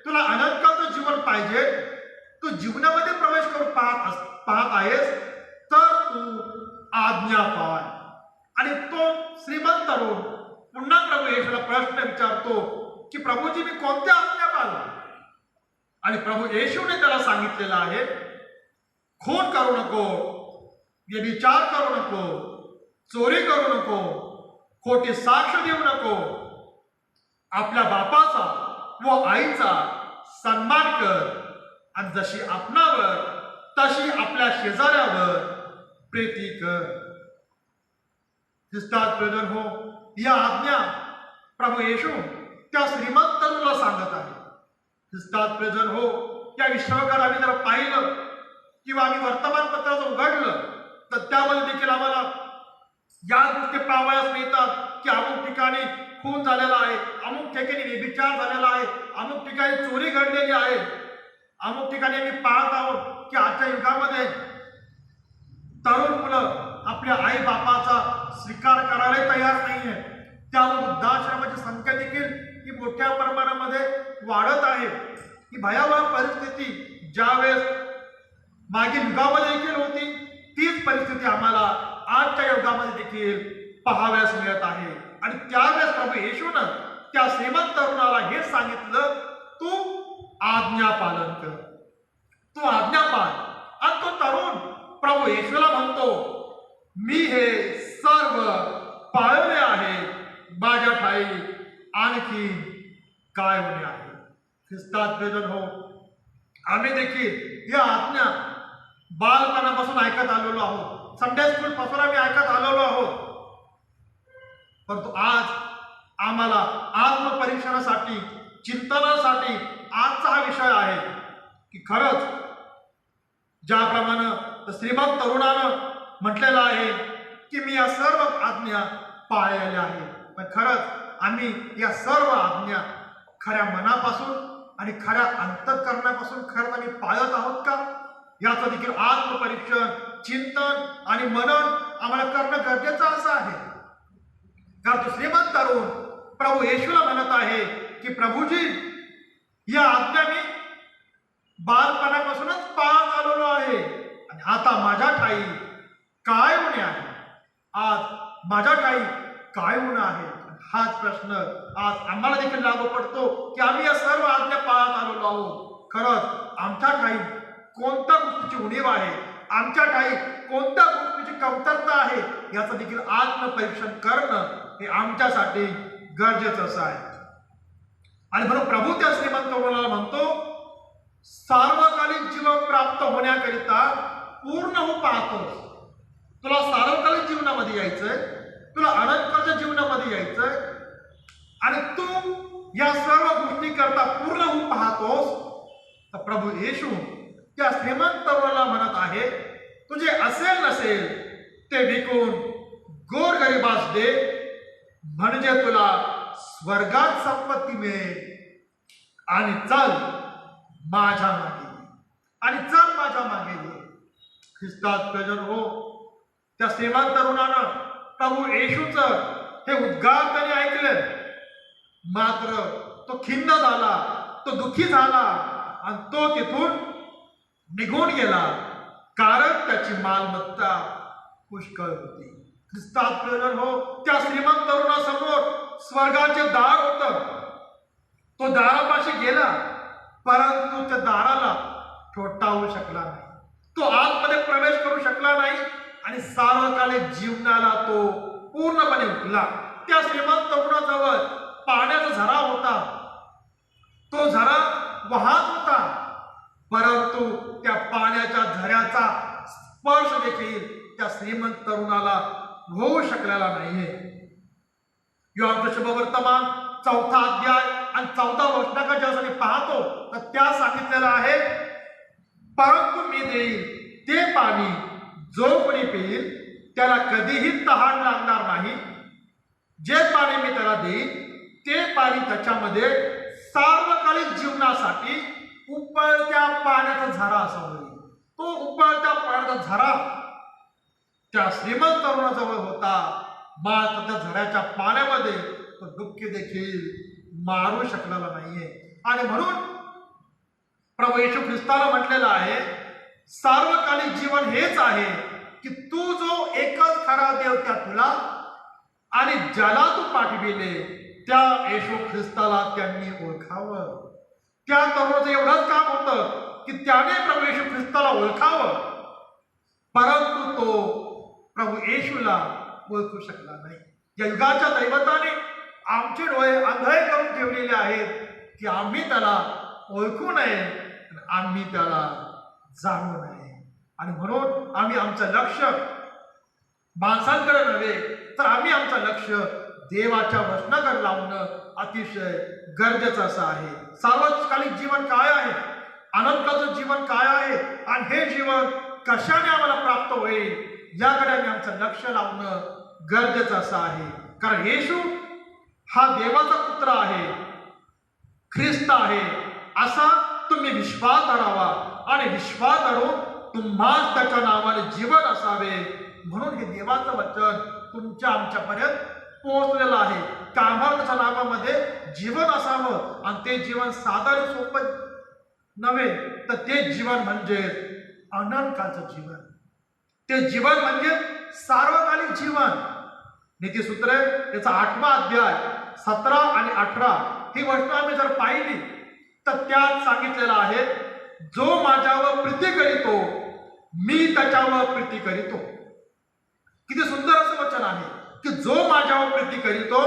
तुला अनंतकाळचं जीवन पाहिजे, तू जीवनामध्ये प्रवेश करू पाहत आहेस, तर तू आज्ञा पाळ. आणि तो श्रीमंत तरुण पुन्हा प्रभू येशूला प्रश्न विचारतो की प्रभूजी, मी कोणत्या आज्ञा पाळू? आणि प्रभू येशूने त्याला सांगितलेलं आहे, खून करू नको, व्यभिचार करू नको, चोरी करू नको, खोटी साक्ष देऊ नको, आपल्या बापाचा व आईचा सन्मान कर, आणि जशी आपणावर तशी आपल्या शेजाऱ्यावर प्रीती कर. ख्रिस्तात प्रियजन हो, या आज्ञा प्रभू येशू त्या श्रीमंत तरुणाला सांगत आहे. ख्रिस्तात प्रियजन हो, या विश्वावर आम्ही जर पाहिलं किंवा आम्ही वर्तमानपत्राचं उघडलं तर त्यामध्ये देखील आम्हाला या गोष्टी पाहावयास मिळतात की अमुक ठिकाणी खून झालेला आहे, अमुक ठिकाणी व्यभिचार झालेला आहे, अमुक ठिकाणी चोरी घडलेली आहे, अमुक ठिकाणी आम्ही पाहत आहोत की आजच्या युगामध्ये तरुण मुलं आपल्या आई बापाचा स्वीकार करायला तयार नाहीये. त्यामुळे वृद्धाश्रमाची संख्या देखील ही मोठ्या प्रमाणामध्ये वाढत आहे. ही भयावह परिस्थिती ज्यावेळेस मागील युगामध्ये देखील होती, तीच परिस्थिती आम्हाला आजच्या युगामध्ये देखील पाहाव्यास मिळत आहे. आणि त्यावेळेस प्रभू येशूनं त्या श्रीमंत तरुणाला हे सांगितलं, तू आज्ञा पालन कर, तू आज्ञा पाळ. आणि तो तरुण प्रभू येशूला म्हणतो, मी हे सर्व पाळले आहे, माझ्या ठाई आणखी काय होणे आहे? ख्रिस्तात प्रियजन हो, आम्ही देखील या आज्ञा बालपणापासून ऐकत आलेलो आहोत, संडे स्कूल पासून आम्ही ऐकत आलेलो आहोत. परंतु आज आम्हाला आत्मपरीक्षणासाठी, चिंतनासाठी आजचा हा विषय आहे की खरंच ज्याप्रमाणे श्रीमंत तरुणानं म्हटलेलं आहे की मी या सर्व आज्ञा पाळलेल्या आहेत, पण खरंच आम्ही या सर्व आज्ञा खऱ्या मनापासून आणि खऱ्या अंतःकरणापासून खरंच आम्ही पाळत आहोत का? याचं देखील आत्मपरीक्षण, चिंतन आणि मनन आम्हाला करणं गरजेचं असं आहे. कारण तो श्रीमंत तरुण प्रभू येशूला म्हणत आहे की प्रभूजी, या आज्ञा मी बालपणापासूनच पाळत आलेलो आहे आणि आता माझ्या ठाई काय होणे आहे? आज माझ्या ठाई काय होणं आहे? हाच प्रश्न आज आम्हाला देखील लागू पडतो की आम्ही या सर्व आज्ञा पाळत आलेलो आहोत. खरंच आमच्या ठाई कोणत्या गोष्टीची उणीव आहे, आमच्या ठाई कोणत्या गोष्टीची कमतरता आहे, याचं देखील आत्मपरीक्षण करणं हे आमच्यासाठी गरजेचं असं आहे. आणि म्हणून प्रभू त्या श्रीमंत तरुणाला म्हणतो, सार्वकालिक जीवन प्राप्त होण्याकरिता पूर्ण हो पाहतोस. तुला सार्वकालिक जीवनामध्ये यायचंय, तुला अनंतकाळच्या जीवनामध्ये यायचंय आणि तू या सर्व गोष्टी करता पूर्ण होऊन पाहतोस, तर प्रभू येशू त्या श्रीमंत तरुणाला म्हणत आहे, तुझे असेल नसेल ते विकून गोरगरिबास दे, म्हणजे तुला स्वर्गात संपत्ती मिळेल, आणि चल माझ्या मागे, आणि चल माझ्या मागे ये. ख्रिस्तात प्रियजन हो, त्या श्रीमंत तरुणानं प्रभू येशूचं हे उद्गार त्याने ऐकले, मात्र तो खिन्न झाला, तो दुःखी झाला आणि तो तिथून निघून गेला, कारण त्याची मालमत्ता पुष्कळ होती. ख्रिस्तात प्रियजन हो, त्या श्रीमंत तरुणासमोर स्वर्गाचे दार होतं. तो दारापाशी गेला, परंतु त्या दाराला ठोठावू शकला नाही, तो आतमध्ये प्रवेश करू शकला नाही आणि सार्वकालिक जीवनाला तो पूर्णपणे उठला. त्या श्रीमंत तरुणाजवळ पाण्याचा झरा होता, तो झरा वाहत होता, परंतु त्या पाण्याच्या झऱ्याचा स्पर्श देखील त्या श्रीमंत तरुणाला होऊ शकलेला नाहीये. योहानचं शुभवर्तमान 4था अध्याय आणि 14 वचनाकडे जेव्हा मी पाहतो तर त्या सांगितलेलं आहे, परंतु मी देईल ते पाणी जो कोणी पिईल त्याला कधीही तहान लागणार नाही. जे पाणी मी त्याला देईन ते पाणी त्याच्यामध्ये सार्वकालिक जीवनासाठी उकळत्या पाण्याचा झरा असा होईल. तो उकळत्या पाण्याचा झरा त्या श्रीमंत तरुणाजवळ होता, मात्र त्या झऱ्याच्या पाण्यामध्ये तो डुबकी देखील मारू शकलेला नाहीये. आणि म्हणून प्रभू येशू ख्रिस्ताला म्हटलेलं आहे, सार्वकालिक जीवन हेच आहे की तू जो एकच खरा देव त्या तुला आणि ज्याला तू पाठविले त्या येशू ख्रिस्ताला त्यांनी ओळखावं. त्या तरुणाचं एवढंच काम होतं की त्याने प्रभू येशू ख्रिस्ताला ओळखावं, परंतु तो प्रभू येशूला ओळखू शकला नाही. या युगाच्या दैवताने आमचे डोळे आंधळे करून ठेवलेले आहेत की आम्ही त्याला ओळखू नये, आम्ही त्याला जाणू नये. आणि म्हणून आम्ही आमचं लक्ष माणसांकडे नव्हे तर आम्ही आमचं लक्ष देवाच्या वचनाकडे लावणं अतिशय गरजेचं असं आहे. सार्वकालिक जीवन काय आहे, अनंताचं जीवन काय आहे आणि हे जीवन कशाने आम्हाला प्राप्त होईल याकडे आम्ही आमचं लक्ष लावणं गरजेचं असं आहे. कारण येशू हा देवाचा पुत्र आहे, ख्रिस्त आहे असा तुम्ही विश्वास धरावा आणि विश्वास धरून तुम्हाच त्याच्या नावाने जीवन असावे. म्हणून हे देवाचं वचन तुमच्या आमच्यापर्यंत पोहोचलेलं आहे का आम्हाला त्याच्या नावामध्ये जीवन असावं. आणि ते जीवन साधारण सोपं नव्हे तर ते जीवन म्हणजे अनंतकाळचं जीवन. ते जीवन म्हणजे सार्वकालिक जीवन. नीतिसूत्रे याचा 8वा अध्याय 17 आणि 18 ही वचनं आम्ही जर पाहिली तर त्यात सांगितलेलं आहे, जो माझ्यावर प्रीती करीतो मी त्याच्यावर प्रीती करीतो. किती सुंदर असं वचन आहे की जो माझ्यावर प्रीती करीतो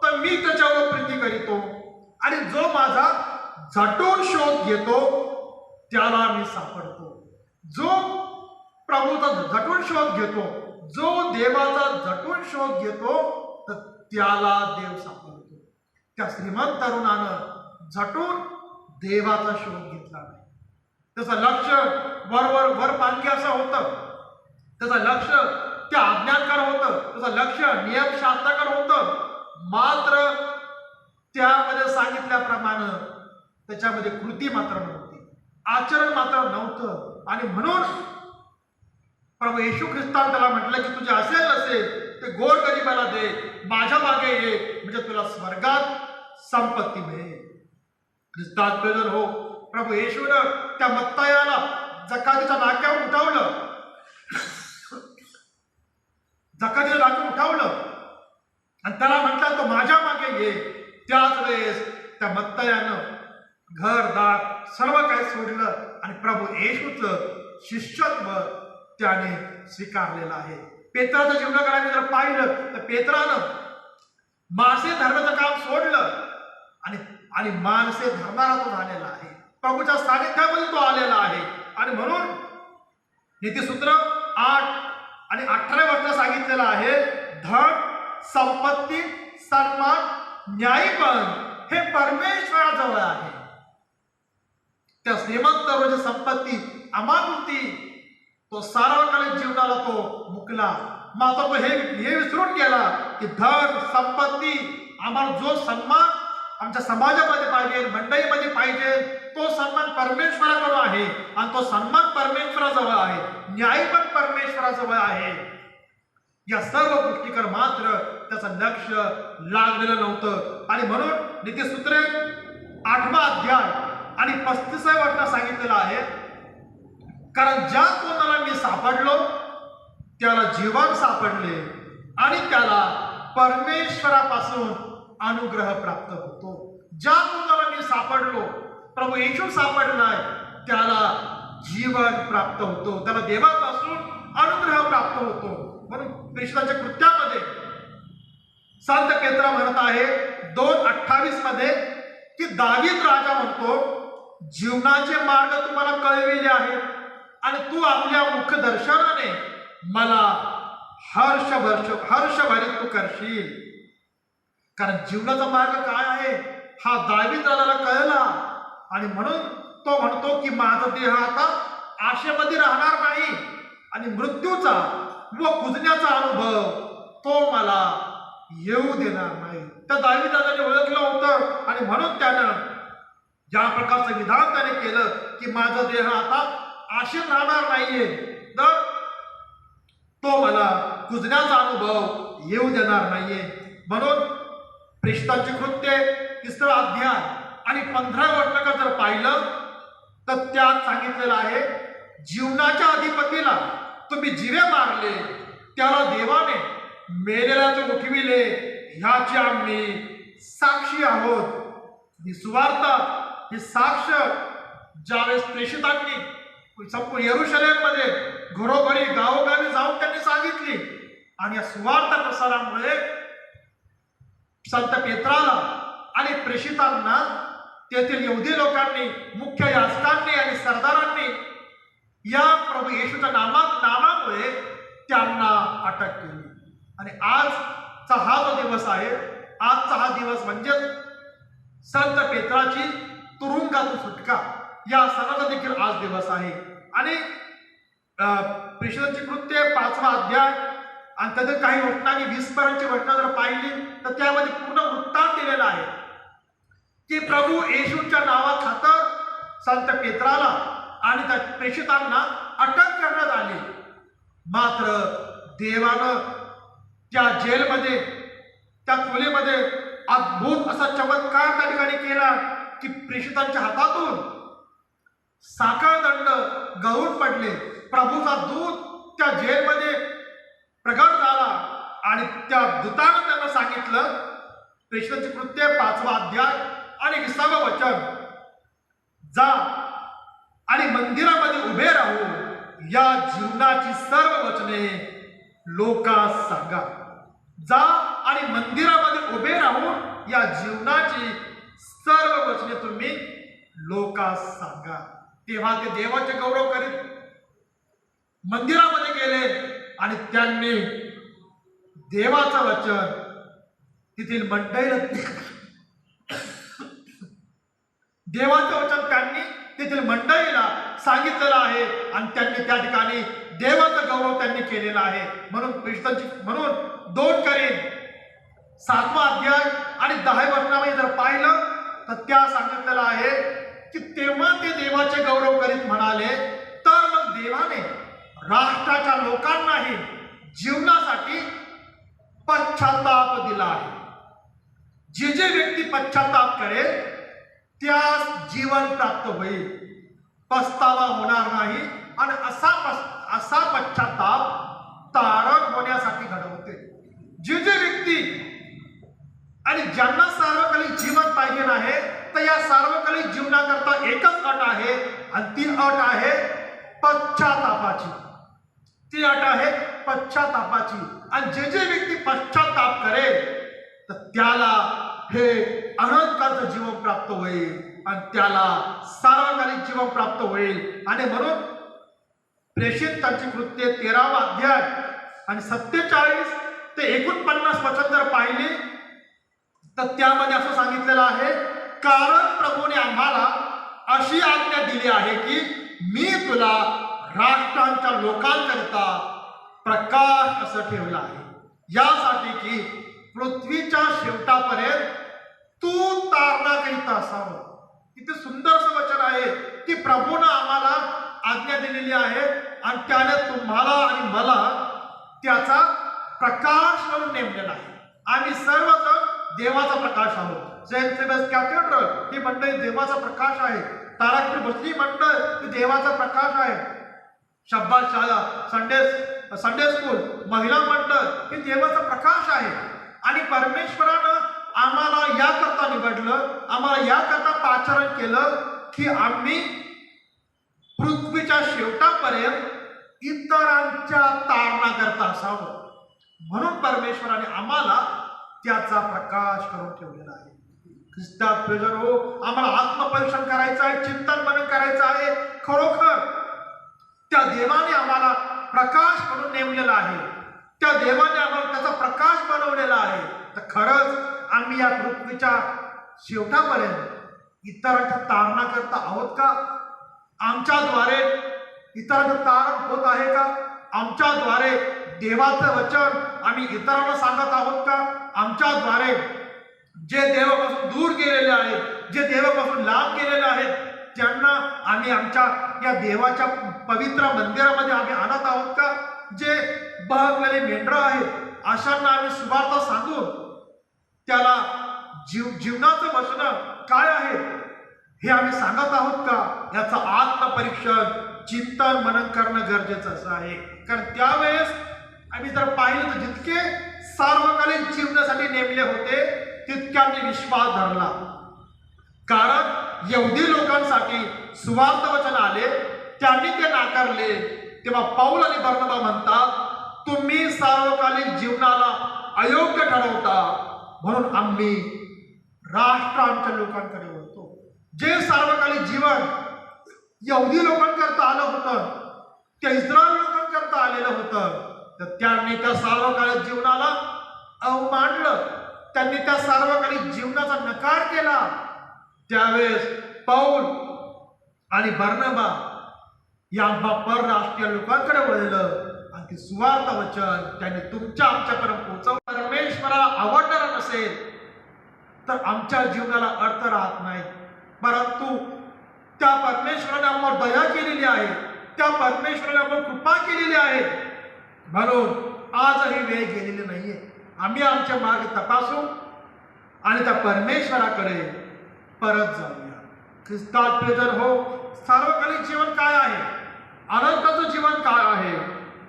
तर मी त्याच्यावर प्रीती करीतो आणि जो माझा झटून शोध घेतो त्याला मी सापडतो. जो प्रभूचा झटून शोध घेतो, जो देवाचा झटून शोध घेतो तर त्याला देव सापडतो. त्या श्रीमंत तरुणानं झटून देवाचा शोध घेतला नाही. त्याचं लक्ष वर पालखी असं होतं, त्याचं लक्ष त्या आज्ञांकडे होतं, त्याचं लक्ष नियमशास्त्राकडे होतं, मात्र त्यामध्ये सांगितल्याप्रमाणे त्याच्यामध्ये कृती मात्र नव्हती, आचरण मात्र नव्हतं. आणि म्हणून प्रभू येशू ख्रिस्ताने त्याला म्हटलं की तुझे असेल नसेल ते गोरगरिबाला दे, माझ्या मागे ये, म्हणजे तुला स्वर्गात संपत्ती मिळेल. ख्रिस्तात प्रिय हो, प्रभू येशूनं त्या मत्तायाला जकातीच्या नाक्यावर उठवलं, जकातीच्या नाक्यावर उठवलं आणि त्याला म्हटलं तो माझ्या मागे ये. त्याच वेळेस त्या मत्तायानं घरदार सर्व काही सोडलं आणि प्रभू येशूचं शिष्यत्व त्याने स्वीकारलेलं आहे. पेत्राचं जीवनाकडे आम्ही जर पाहिलं तर पेत्रानं मासे धरण्याचं काम सोडलं आणि माणसे धरणारा तो झालेला आहे. प्रभूच्या सानिध्यामध्ये तो आलेला आहे. आणि म्हणून नीतिसूत्र 8 आणि 18 वचन सांगितलेलं आहे, धन, संपत्ती, सन्मान, न्यायपण हे परमेश्वराजवळ आहे. त्या श्रीमंत तरुणाची संपत्ती अमापुरती तो सार्वकालिक जीवनाला तो मुकला, मात्र तो हे विसरून गेला की धन, संपत्ती, आम्हाला जो सन्मान आमच्या समाजामध्ये पाहिजे, मंडळीमध्ये पाहिजे, तो सन्मान परमेश्वराकडून आहे आणि तो सन्मान परमेश्वराजवळ आहे, न्याय पण परमेश्वराजवळ आहे. या सर्व गोष्टीकडे मात्र त्याचं लक्ष लागलेलं नव्हतं. आणि म्हणून नीतिसूत्रे 8वा अध्याय आणि 35व्या वचनात सांगितलेलं आहे, कारण ज्या कोणाला मी सापडलो त्याला जीवन सापडले आणि त्याला परमेश्वरापासून अनुग्रह प्राप्त होतो. ज्या कोणाला मी सापडलो, प्रभू येशू सापडलाय, त्याला जीवन प्राप्त होतो, त्याला देवापासून अनुग्रह प्राप्त होतो. म्हणून ख्रिस्ताच्या कृत्यामध्ये संत पेत्र म्हणत आहे 2:28 मध्ये की दावीद राजा म्हणतो, जीवनाचे मार्ग तुम्हाला कळविले आहेत आणि तू आपल्या मुखदर्शनाने मला हर्षभरीत तू करशील. कारण जीवनाचा मार्ग काय आहे हा दावीद राजाला कळला आणि म्हणून तो म्हणतो की माझा देह आता आशेमध्ये राहणार नाही आणि मृत्यूचा व कुजण्याचा अनुभव तो मला येऊ देणार नाही. त्या दावीद राजाने ओळखलं होतं आणि म्हणून त्यानं ज्या प्रकारचं विधान त्याने केलं की माझा देह आता आशेत राहणार नाहीये तर तो मला कुजण्याचा अनुभव येऊ देणार नाहीये. म्हणून प्रेषितांची कृत्ये 3रा अध्याय आणि 15व्या वचनाकडे जर पाहिलं तर त्यात सांगितलेलं आहे जीवनाच्या अधिपतीला तुम्ही जिवे मारले, त्याला देवाने मेलेल्याचे उठविले, ह्याची आम्ही साक्षी आहोत. ही सुवार्ता ही साक्ष ज्यावेळेस प्रेषितांनी संपूर्ण यरूशलेममध्ये घरोघरी गावोगावी जाऊन त्यांनी सांगितली आणि या सुवार्ता प्रसारामुळे संत पेत्राला आणि प्रेषितांना तेथील यहुदी लोकांनी, मुख्य याजकांनी आणि सरदारांनी या प्रभू येशूच्या नामामुळे त्यांना अटक केली. आणि आजचा हा जो दिवस आहे, आजचा हा दिवस म्हणजे संत पेत्राची तुरुंगातून सुटका या सणाचा देखील आज दिवस आहे. आणि प्रेषितांची कृत्ये 5वा अध्याय आणि त्यातील काही वचनांनी 20 पर्यंतची वचनं जर पाहिली तर त्यामध्ये पूर्ण वृत्तांत दिलेला आहे की प्रभू येशूच्या नावाखातर संत पेत्राला आणि त्या प्रेषितांना अटक करण्यात आली. मात्र देवानं त्या जेलमध्ये, त्या खोलीमध्ये अद्भुत असा चमत्कार त्या ठिकाणी केला की प्रेषितांच्या हातातून साखळदंड गळून पडले. प्रभूचा दूत त्या जेलमध्ये प्रगट झाला आणि त्या दूतानं त्यांना सांगितलं, प्रेषितांची कृत्ये 5वा अध्याय आणि 20वं वचन, जा आणि मंदिरामध्ये उभे राहून या जीवनाची सर्व वचने लोकांस सांगा. जा आणि मंदिरामध्ये उभे राहून या जीवनाची सर्व वचने तुम्ही लोकांस सांगा. तेव्हा ते देवाचे गौरव करीत मंदिरामध्ये गेले आणि त्यांनी देवाचं वचन तिथील मंडळीला देवाचं वचन त्यांनी तेथील मंडळीला सांगितलेलं आहे आणि त्यांनी त्या ठिकाणी देवाचं गौरव त्यांनी केलेला आहे. म्हणून 2 करीन 7वा अध्याय आणि 10व्या वचनामध्ये जर पाहिलं तर त्या सांगितलेलं आहे की तेव्हा ते देवाचे गौरव करीत म्हणाले, तर मग देवाने राष्ट्राच्या लोकांनाही जीवनासाठी पश्चाताप दिला आहे. जे व्यक्ती पश्चाताप करेल त्यास जीवन प्राप्त होईल, पस्तावा होणार नाही आणि असा पश्चाताप तारण होण्यासाठी घडवते. जे व्यक्ती आणि ज्यांना सार्वकालिक जीवन पाहिजे आहे तर या सार्वकालिक जीवनाकरता एकच अट आहे आणि ती अट आहे पश्चातापाची. ती अट आहे पश्चातापाची. आणि जे व्यक्ती पश्चाताप करेल तर त्याला हे अनंताचं जीवन प्राप्त होईल आणि त्याला सार्वकालिक जीवन प्राप्त होईल. आणि म्हणून प्रेषितांची कृत्ये 13वा अध्याय आणि 47 ते 49 वचन जर पाहिली तर त्यामध्ये असं सांगितलेलं आहे, कारण प्रभूने आम्हाला अशी आज्ञा दिली आहे की मी तुला राष्ट्रांच्या लोकांकरिता प्रकाश असं ठेवलं आहे, यासाठी की पृथ्वीच्या शेवटापर्यंत तू तारणाकरिता असावं. किती सुंदर असं वचन आहे की प्रभूनं आम्हाला आज्ञा दिलेली आहे आणि त्याने तुम्हाला आणि मला त्याचा प्रकाश म्हणून नेमलेला आहे. आम्ही सर्वजण देवाचा प्रकाश आहोत. सेंट सेबस कॅथेड्रल ही मंडळी देवाचा प्रकाश आहे. तारापूर बसली मंडळ ही देवाचा प्रकाश आहे. शब्बात शाळा, संडे स्कूल, महिला मंडळ हे देवाचा प्रकाश आहे. आणि परमेश्वरानं आम्हाला याकरता निवडलं, आम्हाला याकरता पाचारण केलं की आम्ही पृथ्वीच्या शेवटापर्यंत इतरांच्या तारणाकरता असावं. म्हणून परमेश्वराने आम्हाला त्याचा प्रकाश करून ठेवलेला आहे. ख्रिस्तात प्रियजन हो, आम्हाला आत्मपरीक्षण करायचं आहे, चिंतन मनन करायचं आहे. खरोखर त्या देवाने आम्हाला प्रकाश म्हणून नेमलेला आहे, त्या देवाने आम्हाला त्याचा प्रकाश बनवलेला आहे. तर खरंच आम्ही या पृथ्वीच्या शेवटापर्यंत इतरांच्या तारणा करता आहोत का? आमच्याद्वारे इतरांचं तारण होत आहे का? आमच्याद्वारे देवाचं वचन आम्ही इतरांना सांगत आहोत का? आमच्याद्वारे जे देवापासून दूर गेलेले आहेत, जे देवापासून लांब गेलेले आहेत, त्यांना आम्ही आमच्या या देवाच्या पवित्र मंदिरामध्ये आम्ही आणत आहोत का? जे बहकलेले मेंढरं आहेत, अशांना आम्ही सुवार्ता सांगून त्याला जीवनाचं वचन काय आहे हे आम्ही सांगत आहोत का? याचं आत्मपरीक्षण, चिंतन, मनन करणं गरजेचं असं आहे. कारण त्यावेळेस आम्ही जर पाहिलं तर जितके सार्वकालिक जीवनासाठी नेमले होते तितक्यांनी विश्वास धरला. कारण यहुदी लोकांसाठी सुवार्थ वचन आले, त्यांनी ते नाकारले. तेव्हा पौल आणि बर्नबा म्हणतात, तुम्ही सार्वकालिक जीवनाला अयोग्य ठरवता म्हणून आम्ही राष्ट्रांच्या लोकांकडे वळतो. जे सार्वकालिक जीवन यहुदी लोकांकरता आलं होतं, त्या इस्रायल लोकांकरता आलेलं होतं, तर त्यांनी त्या सार्वकालिक जीवनाला अवमानलं, त्यांनी त्या सार्वकालिक जीवनाचा नकार केला. त्यावेळेस पौल आणि बर्नबा या परराष्ट्रीय लोकांकडे वळलं आणि ती सुवार्थ वचन त्यांनी तुमच्या आमच्यापर्यंत पोहोचवलं. परमेश्वराला आवडणारा नसेल तर आमच्या जीवनाला अर्थ राहत नाही. परंतु त्या परमेश्वराने आम्हाला दया केलेली आहे, त्या परमेश्वराने आम्हाला कृपा केलेली आहे, म्हणून आजही वेळ गेलेली नाहीये. आम्ही आमच्या मार्ग तपासू आणि त्या परमेश्वराकडे परत जाऊया. ख्रिस्तात प्रियजन हो, सार्वकालिक जीवन काय आहे, अनंताचं जीवन काय आहे,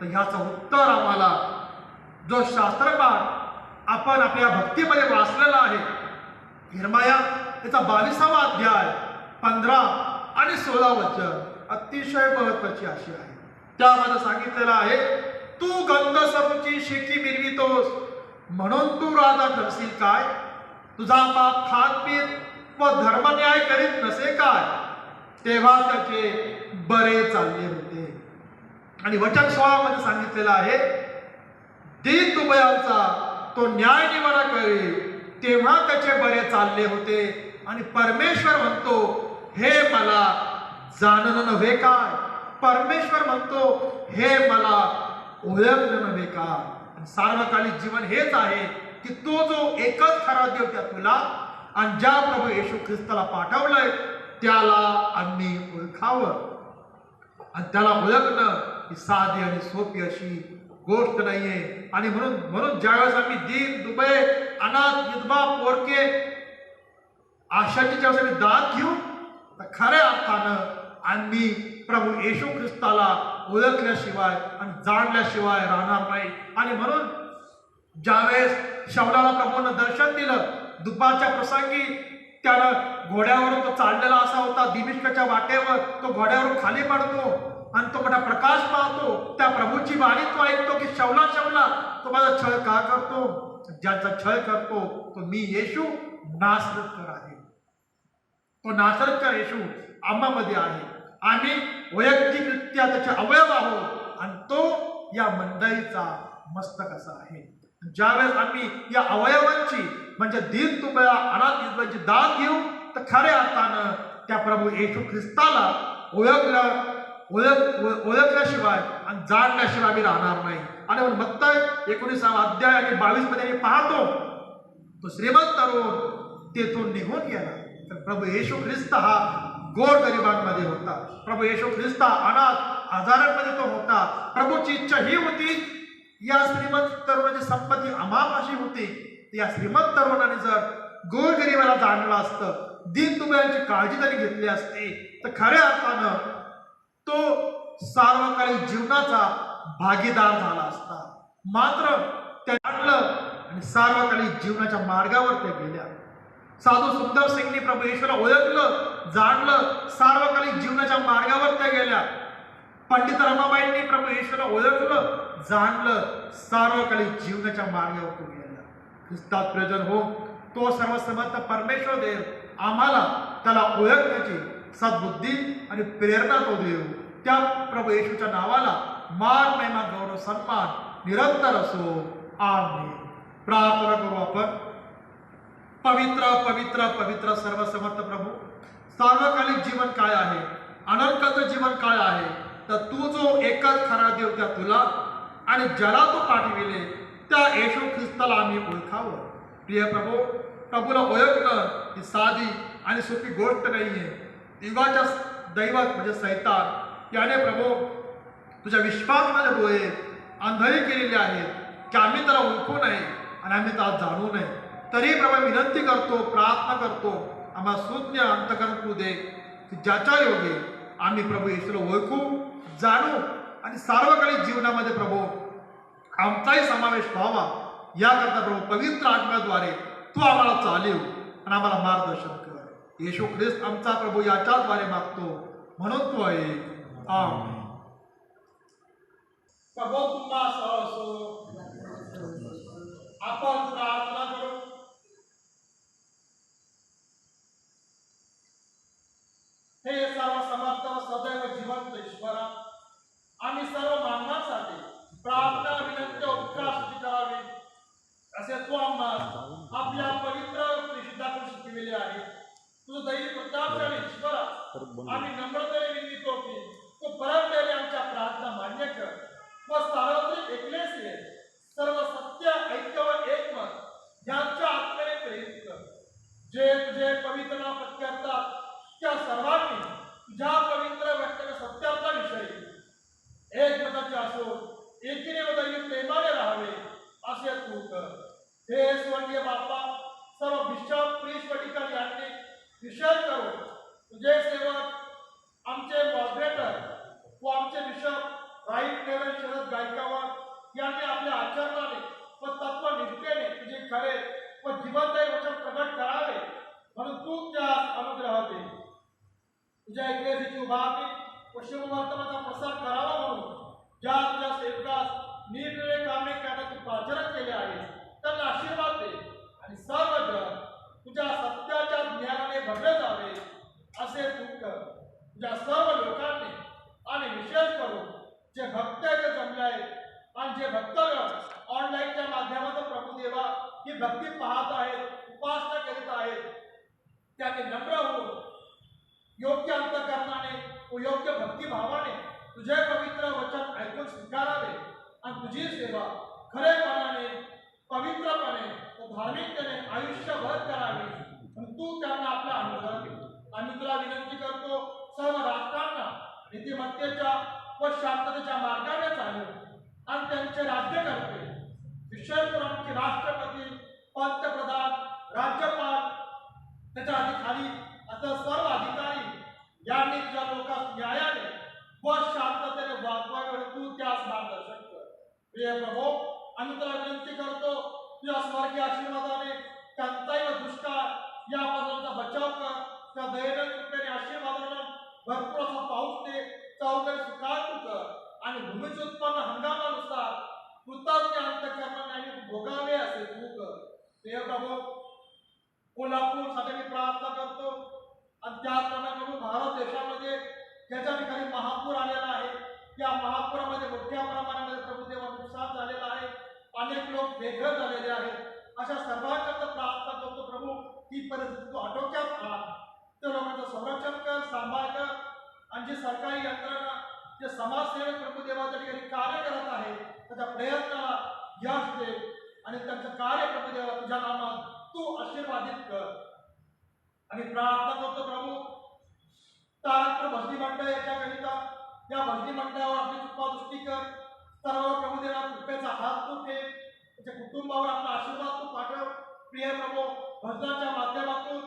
तर ह्याचं उत्तर आम्हाला जो शास्त्रपाठ आपण आपल्या भक्तीमध्ये वाचलेला आहे, यिर्मया त्याचा 22वा अध्याय 15 आणि 16 वचन अतिशय महत्वाची अशी आहे. त्यामध्ये सांगितलेलं आहे, तू गंधसरूची शेती मिरवितोस म्हणून तू राजा ठरशील काय? तुझा बाप खात पीत व धर्मन्याय करीत नसे काय? तेव्हा त्याचे बरे चालले होते. आणि वचन 16 मध्ये सांगितलेलं आहे, दीन दुबळ्यांचा तो न्याय निवाडा करेल तेव्हा त्याचे बरे चालले होते. आणि परमेश्वर म्हणतो, हे मला जाणणं नव्हे काय? परमेश्वर म्हणतो, हे मला ओळखणं नव्हे काय? सार्वकालिक जीवन हेच आहे की तो जो एकच खरा देव त्या तुला आणि ज्या प्रभू येशू ख्रिस्ताला पाठवलंय त्याला आम्ही ओळखावं. आणि त्याला ओळखणं ही साधी आणि सोपी अशी गोष्ट नाहीये. आणि म्हणून ज्यावेळेस आम्ही दीन दुबळे अनाथ विधवा पोरके आशाची ज्यावेळेस आम्ही दाद घेऊ तर खऱ्या अर्थानं आम्ही प्रभू येशू ख्रिस्ताला ओळखल्याशिवाय आणि जाणल्याशिवाय राहणार नाही. आणि म्हणून ज्यावेळेस शाऊलाला प्रभूनं दर्शन दिलं दुपारच्या प्रसंगी, त्यानं घोड्यावरून तो चाललेला असा होता, दिमिश्कच्या वाटेवर तो घोड्यावरून खाली पडतो आणि तो मोठा प्रकाश पाहतो. त्या प्रभूची वाणी तो ऐकतो की शौला शौला तो माझा छळ का करतो? ज्याचा छळ करतो तो मी येशू नासरतकर आहे. तो नासरतकर येशू आम्हामध्ये आहे. आम्ही वैयक्तिकरित्या त्याचे अवयव आहोत आणि तो या मंडळीचा मस्तक असा आहे. ज्यावेळेस आम्ही या अवयवांची म्हणजे दीन दुबळ्या अनाथ विधवांची दाद घेऊ तर खऱ्या अर्थानं त्या प्रभू येशू ख्रिस्ताला ओळखल्याशिवाय आणि जाणल्याशिवाय आम्ही राहणार नाही. आणि म्हणून मत्तय 19 अध्याय आणि 22 मध्ये आम्ही पाहतो, तो श्रीमंत तरुण तेथून निघून गेला. तर प्रभू येशू ख्रिस्त हा गोरगरिबांमध्ये होता. प्रभू येशू ख्रिस्त अनाथ आजारांमध्ये तो होता. प्रभूची इच्छा ही होती, या श्रीमंत तरुणाची संपत्ती अमाप अशी होती, या श्रीमंत तरुणाने जर गोरगरिबाला जाणलं असतं, दीन दुबळ्यांची काळजी त्यांनी घेतली असती तर खऱ्या अर्थानं तो सार्वकालिक जीवनाचा भागीदार झाला असता. मात्र त्या आणलं आणि सार्वकालिक जीवनाच्या मार्गावर ते गेल्या. साधू सुंदर सिंगनी प्रभू येशूला ओळखलं, जाणलं, सार्वकालिक जीवनाच्या मार्गावर त्या गेल्या. पंडित रमाबाईंनी प्रभू येशूला ओळखलं, जाणलं, सार्वकालिक जीवनाच्या मार्गावर तो गेला. ख्रिस्तात प्रियजन हो, तो सर्वसमर्थ परमेश्वर देव आम्हाला त्याला ओळखण्याची सद्बुद्धी आणि प्रेरणा तो देव. त्या प्रभू येशूच्या नावाला मान महिमा गौरव सन्मान निरंतर असो. आमेन. प्रार्थना करू आपण. पवित्र पवित्र पवित्र सर्वसमर्थ प्रभू, सार्वकालिक जीवन काय आहे, अनंताचं जीवन काय आहे, तर तू जो एकच खरा देव त्या तुला आणि ज्याला तू पाठविले त्या येशू ख्रिस्ताला आम्ही ओळखावं. प्रिय प्रभू, प्रभूला ओळखणं ही साधी आणि सोपी गोष्ट नाहीये. युगाच्या दैवत म्हणजे सैतान याने प्रभू तुझ्या विश्वासाचे डोळे अंधारी केलेले आहेत की आम्ही त्याला ओळखू नये आणि आम्ही त्याला जाणू नये. तरी प्रभू विनंती करतो, प्रार्थना करतो, आम्हाला सुज्ञ अंतकरण तू दे की ज्याच्या योगे आम्ही प्रभू येशूला ओळखू, जाणू आणि सार्वकालिक जीवनामध्ये प्रभू आमचाही समावेश व्हावा. याकरता प्रभू पवित्र आत्म्याद्वारे तू आम्हाला चालीव आणि आम्हाला मार्गदर्शन कर. येशू ख्रिस्त आमचा प्रभू याच्याद्वारे मागतो म्हणून तू आहे. आमेन. प्रभू तुम्हा असो. आपण प्रार्थना करू. हे सर्व समर्थ व सदैव जिवंत ईश्वरा, आम्ही सर्व मानवांसाठी प्रार्थना विनंती उपकार करावी असे तू आम्हाला आपल्या पवित्र प्रेषिताकडून शिकविले आहे. तुझं दैवी प्रतापशाली ईश्वरा, आम्ही नम्रतेने विनंतो की तू परमतेने आमच्या प्रार्थना मान्य कर व सार्वत्रिक एकलेसीय सर्व सत्य ऐक्य व एकमत यांच्या आत्म्याने प्रेरित कर. जे तुझे पवित्र नाम पत्करतात त्या सर्वांनी तुझ्या पवित्र व्यक्तीच्या सत्याचा विषयी एकमताचे असो, एकीने व दैवी प्रेमाने राहावे असे तू कर. हे स्वर्गीय बापा, सर्व बिशप प्रीस्ट अधिकारी यांनी विषय करून तुझे सेवक आमचे मॉडरेटर व आमचे bishop right reverend Sharad Gaikwad यांनी आपल्या आचरणाने व तत्वनिष्ठेने तुझे खरे व जिवंत वचन प्रकट करावे म्हणून तू त्यास अनुग्रह दे. तुझ्या एकलेसीची उभारणी व शिववर्तमानाचा प्रसार करावा म्हणून ज्या तुझ्या सेवकास निरनिराळे कामे करण्याचे प्राचरण केले आहे त्यांना आशीर्वाद दे आणि सर्व जग तुझ्या सत्याच्या ज्ञानाने भरले जावे असे तू कर. तुझ्या सर्व लोकांनी आणि विशेष करून जे भक्त जमले आहेत आणि जे भक्तगण ऑनलाईनच्या माध्यमातून प्रभुदेवा ही भक्ती पाहत आहेत, उपासना करीत आहेत, त्यांनी नम्र होऊन योग्य अंतकरणाने व योग्य भक्तिभावाने तुझे पवित्र वचन ऐकून स्वीकारावे आणि तुझी सेवा खरेपणाने, पवित्रपणे व धार्मिकतेने आयुष्यभर करावी आणि तू त्यांना आपला अनुग्रह दे. आम्ही तुला विनंती करतो, सर्व राष्ट्रांना नीतिमत्तेच्या व शांततेच्या मार्गाने चालव आणि त्यांचे राज्य करते, विशेष करून आमचे राष्ट्रपती, पंतप्रधान, राज्यपाल, त्याच्या अधिकारी आता सर्व अधिकारी यांनी तुझ्या लोकांस न्यायाने व शांततेने वागवावे तू त्यास मार्गदर्शन कर. प्रिय प्रभू, आम्ही तुला विनंती करतो, तुझ्या स्वर्गीय आशीर्वादाने टंचाई व दुष्काळ यापासूनचा बचाव कर. त्या दैनंदिन कृपेने आशीर्वादाने भरपूर असा पाऊस दे, चौकडी सुकाळ तू कर आणि भूमीचे उत्पन्न हंगामानुसार कृतज्ञ अंतकरणाने आम्ही भोगावे असे तू कर. प्रिय प्रभू, कोल्हापूरसाठी मी प्रार्थना करतो आणि त्याचप्रमाणे प्रभू भारत देशामध्ये ज्याच्या ठिकाणी महापूर आलेला आहे त्या महापुरामध्ये मोठ्या प्रमाणामध्ये प्रभुदेवा नुकसान झालेलं आहे, अनेक लोक बेघर झालेले आहेत. अशा सर्वांकरता प्रार्थना करतो प्रभू, ही परिस्थिती तू आटोक्यात आण, त्या लोकांचं संरक्षण कर, सांभाळ कर आणि जी सरकारी यंत्रणा, जे समाजसेवक प्रभुदेवाच्या ठिकाणी कार्य करत आहे त्याच्या प्रयत्नाला यश दे आणि त्यांचं कार्य प्रभुदेवा तुझ्या नामात तू आशीर्वादित कर. आणि प्रार्थना करतो प्रभू, तारकपूर भजनी मंडळ याच्याकरिता या भजनी मंडळावर आपली कृपादृष्टी कर. सर्व प्रभुदेवा कृपेचा हात तू ठेव, त्याच्या कुटुंबावर आपला आशीर्वाद तू पाठव. प्रिय प्रभू, भजनाच्या माध्यमातून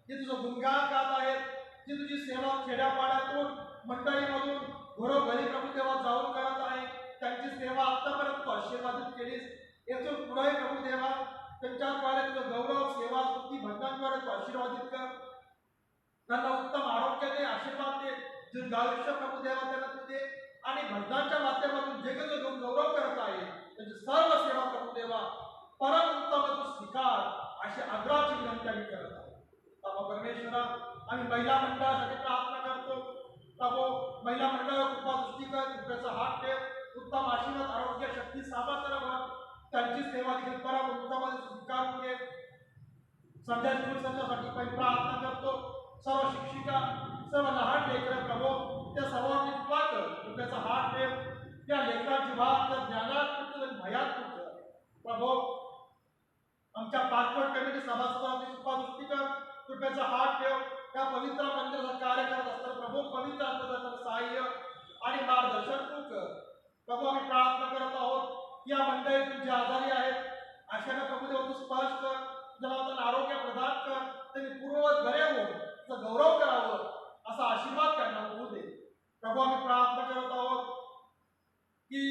जे तुझं गुणगान गात आहेत, जी तुझी सेवा खेड्यापाड्यातून मंडळीमधून घरोघरी प्रभुदेवा जाऊन करत आहे, त्यांची सेवा आतापर्यंत तू आशीर्वादित केलीस. येथून पुढे प्रभुदेवा त्यांच्याद्वारे तुझं गौरव, सेवा, स्तुती, भजनांद्वारे तू आशीर्वादित कर. त्यांना उत्तम आरोग्य दे, आशीर्वाद दे, दीर्घायुष्य प्रभुदेवा त्यांना तू दे आणि भजनांच्या माध्यमातून जे काही जो गौरव करत आहे त्यांची सर्व सेवा प्रभुदेवा परम उत्तम तू स्वीकार अशी आग्रहाची विनंती आम्ही करत आहोत. बाबा परमेश्वरा, आम्ही महिला मंडळासाठी प्रार्थना करतो. प्रभू, महिला मंडळ कृपा उत्तम आशीर्वाद आरोग्य शक्ती सामर्थ्य व त्यांची सेवा देखील करा उत्तमामध्ये स्वीकार पुढे संध्या स्कूल संघासाठी पण प्रार्थना करतो सर्व शिक्षिका सर्व लहान लेकरं प्रभू त्या सर्वांनी कृपा त्याचा हात ठेव त्या लेकरांची वाट त्या ज्ञानात आणि भयात प्रभू आमच्या पाचवट कमिटी सभासदांची कृपादृष्टी कर कृपेचा हात ठेव त्या पवित्र मंदिराचा कार्य करत असताना प्रभू पवित्र अंतर्गत सहाय्य आणि मार्गदर्शन तू कर प्रभू आम्ही प्रार्थना करत आहोत या मंडळी तुमचे आजारी आहेत अशाने प्रभू देव तू स्पर्श कर तुझ्या त्यांना आरोग्य प्रदान कर त्यांनी पूर्ववत बरे होऊन तुझा गौरव करावं असा आशीर्वाद त्यांना होऊ दे प्रभू आम्ही प्रार्थना करत आहोत की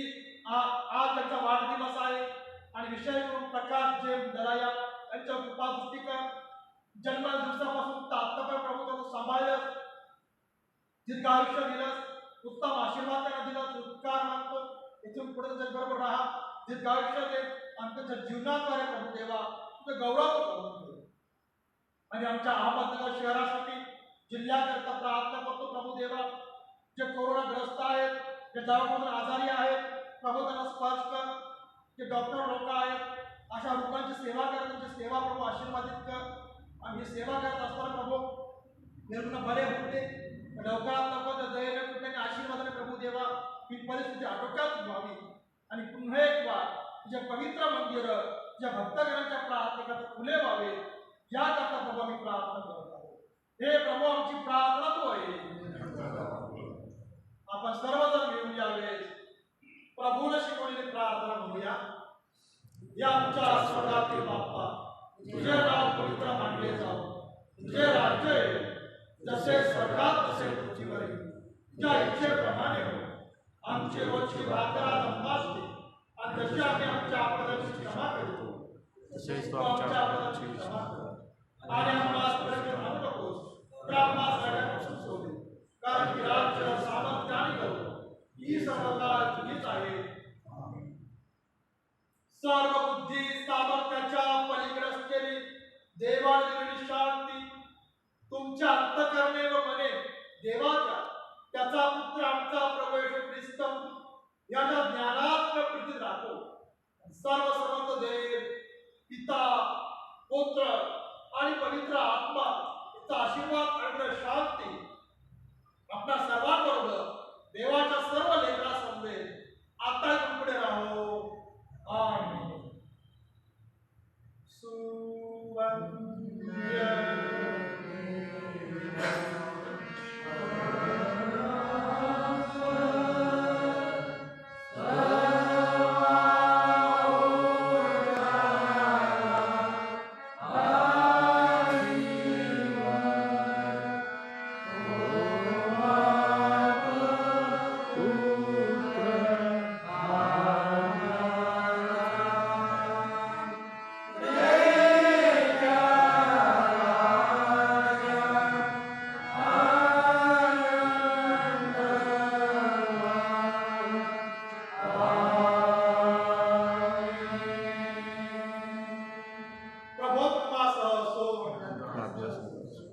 आज त्यांचा वाढदिवस आहे आणि विशेष करून प्रकाश जे दलाया यांच्या कृपादृष्टी कर जन्म दिवसापासून आतापर्यंत प्रभू त्यांना सांभाळलं दीर्घ आयुष्य दिलंस उत्तम आशीर्वाद त्यांना दिला उपकार मानतो इथून पुढे जगभर राहा दीर्घ आयुष्य दे आणि त्यांच्या जीवनाद्वारे प्रभू देवा तुझं गौरव करून आणि आमच्या अहमदनगर शहरासाठी जिल्ह्याकरता प्रार्थना करतो प्रभू देवा जे कोरोनाग्रस्त आहेत जे दवाखान्यात आजारी आहेत प्रभू त्यांना स्पर्श कर जे डॉक्टर लोक आहेत अशा लोकांची सेवा कर त्यांची सेवा प्रभू आशीर्वादित कर आणि ही सेवा करत असताना प्रभू निर्गुण बरे होते लवकरात लवकर दयेने कुठल्याने आशीर्वादाने प्रभू देवा ही परिस्थिती आटोक्यात व्हावी आणि पुन्हा एक वार तुझ्या पवित्र मंदिर तुझ्या भक्तगणांच्या प्रार्थनेकरता खुले व्हावे याकरता प्रभू आम्ही प्रार्थना करत आहोत हे प्रभू आमची प्रार्थना तू आहे आपण सर्वजण मिळून यावे प्रभूने शिकवलेली प्रार्थना म्हणूया या आमच्या स्वर्गातील बाप्पा तुझे नाव पवित्र मानले जावं तुझे राज्य येईल जसे स्वर्गात तसे पृथ्वीवर येईल तुझ्या इच्छेप्रमाणे हो आमची रोजची भाकर आज आम्हास दे आणि जशी आम्ही आमच्या अपराधांची क्षमा करतो तसेच तू आमच्या अपराधांची क्षमा कर आणि आम्हाला पर्यंत आणू नकोस तर आम्हाला सगळ्यांपासून सोडे कारण की राज्य सामर्थ्य आणि गौरव ही सर्वता तुझीच आहे सर्व बुद्धी सामर्थ्याच्या पलीकडे असलेली देवाने दिलेली शांती तुमच्या अंतःकरणे व मने देवाच्या त्याचा पुत्र आमचा प्रभू येशू ख्रिस्त याच्या ज्ञानात प्रीती राखो सर्व समर्थ देव पिता पुत्र आणि पवित्र आत्मा याचा आशीर्वाद आणि शांती आपल्या सर्वांबरोबर देवाच्या सर्व लेकरा समजेल आता इथून पुढे राहो आमेन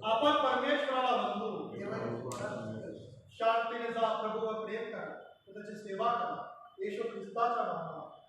आपण परमेश्वराला वंदू शांतीने जा प्रभूवर प्रेम करा त्याची सेवा करा येशू ख्रिस्ताच्या नावात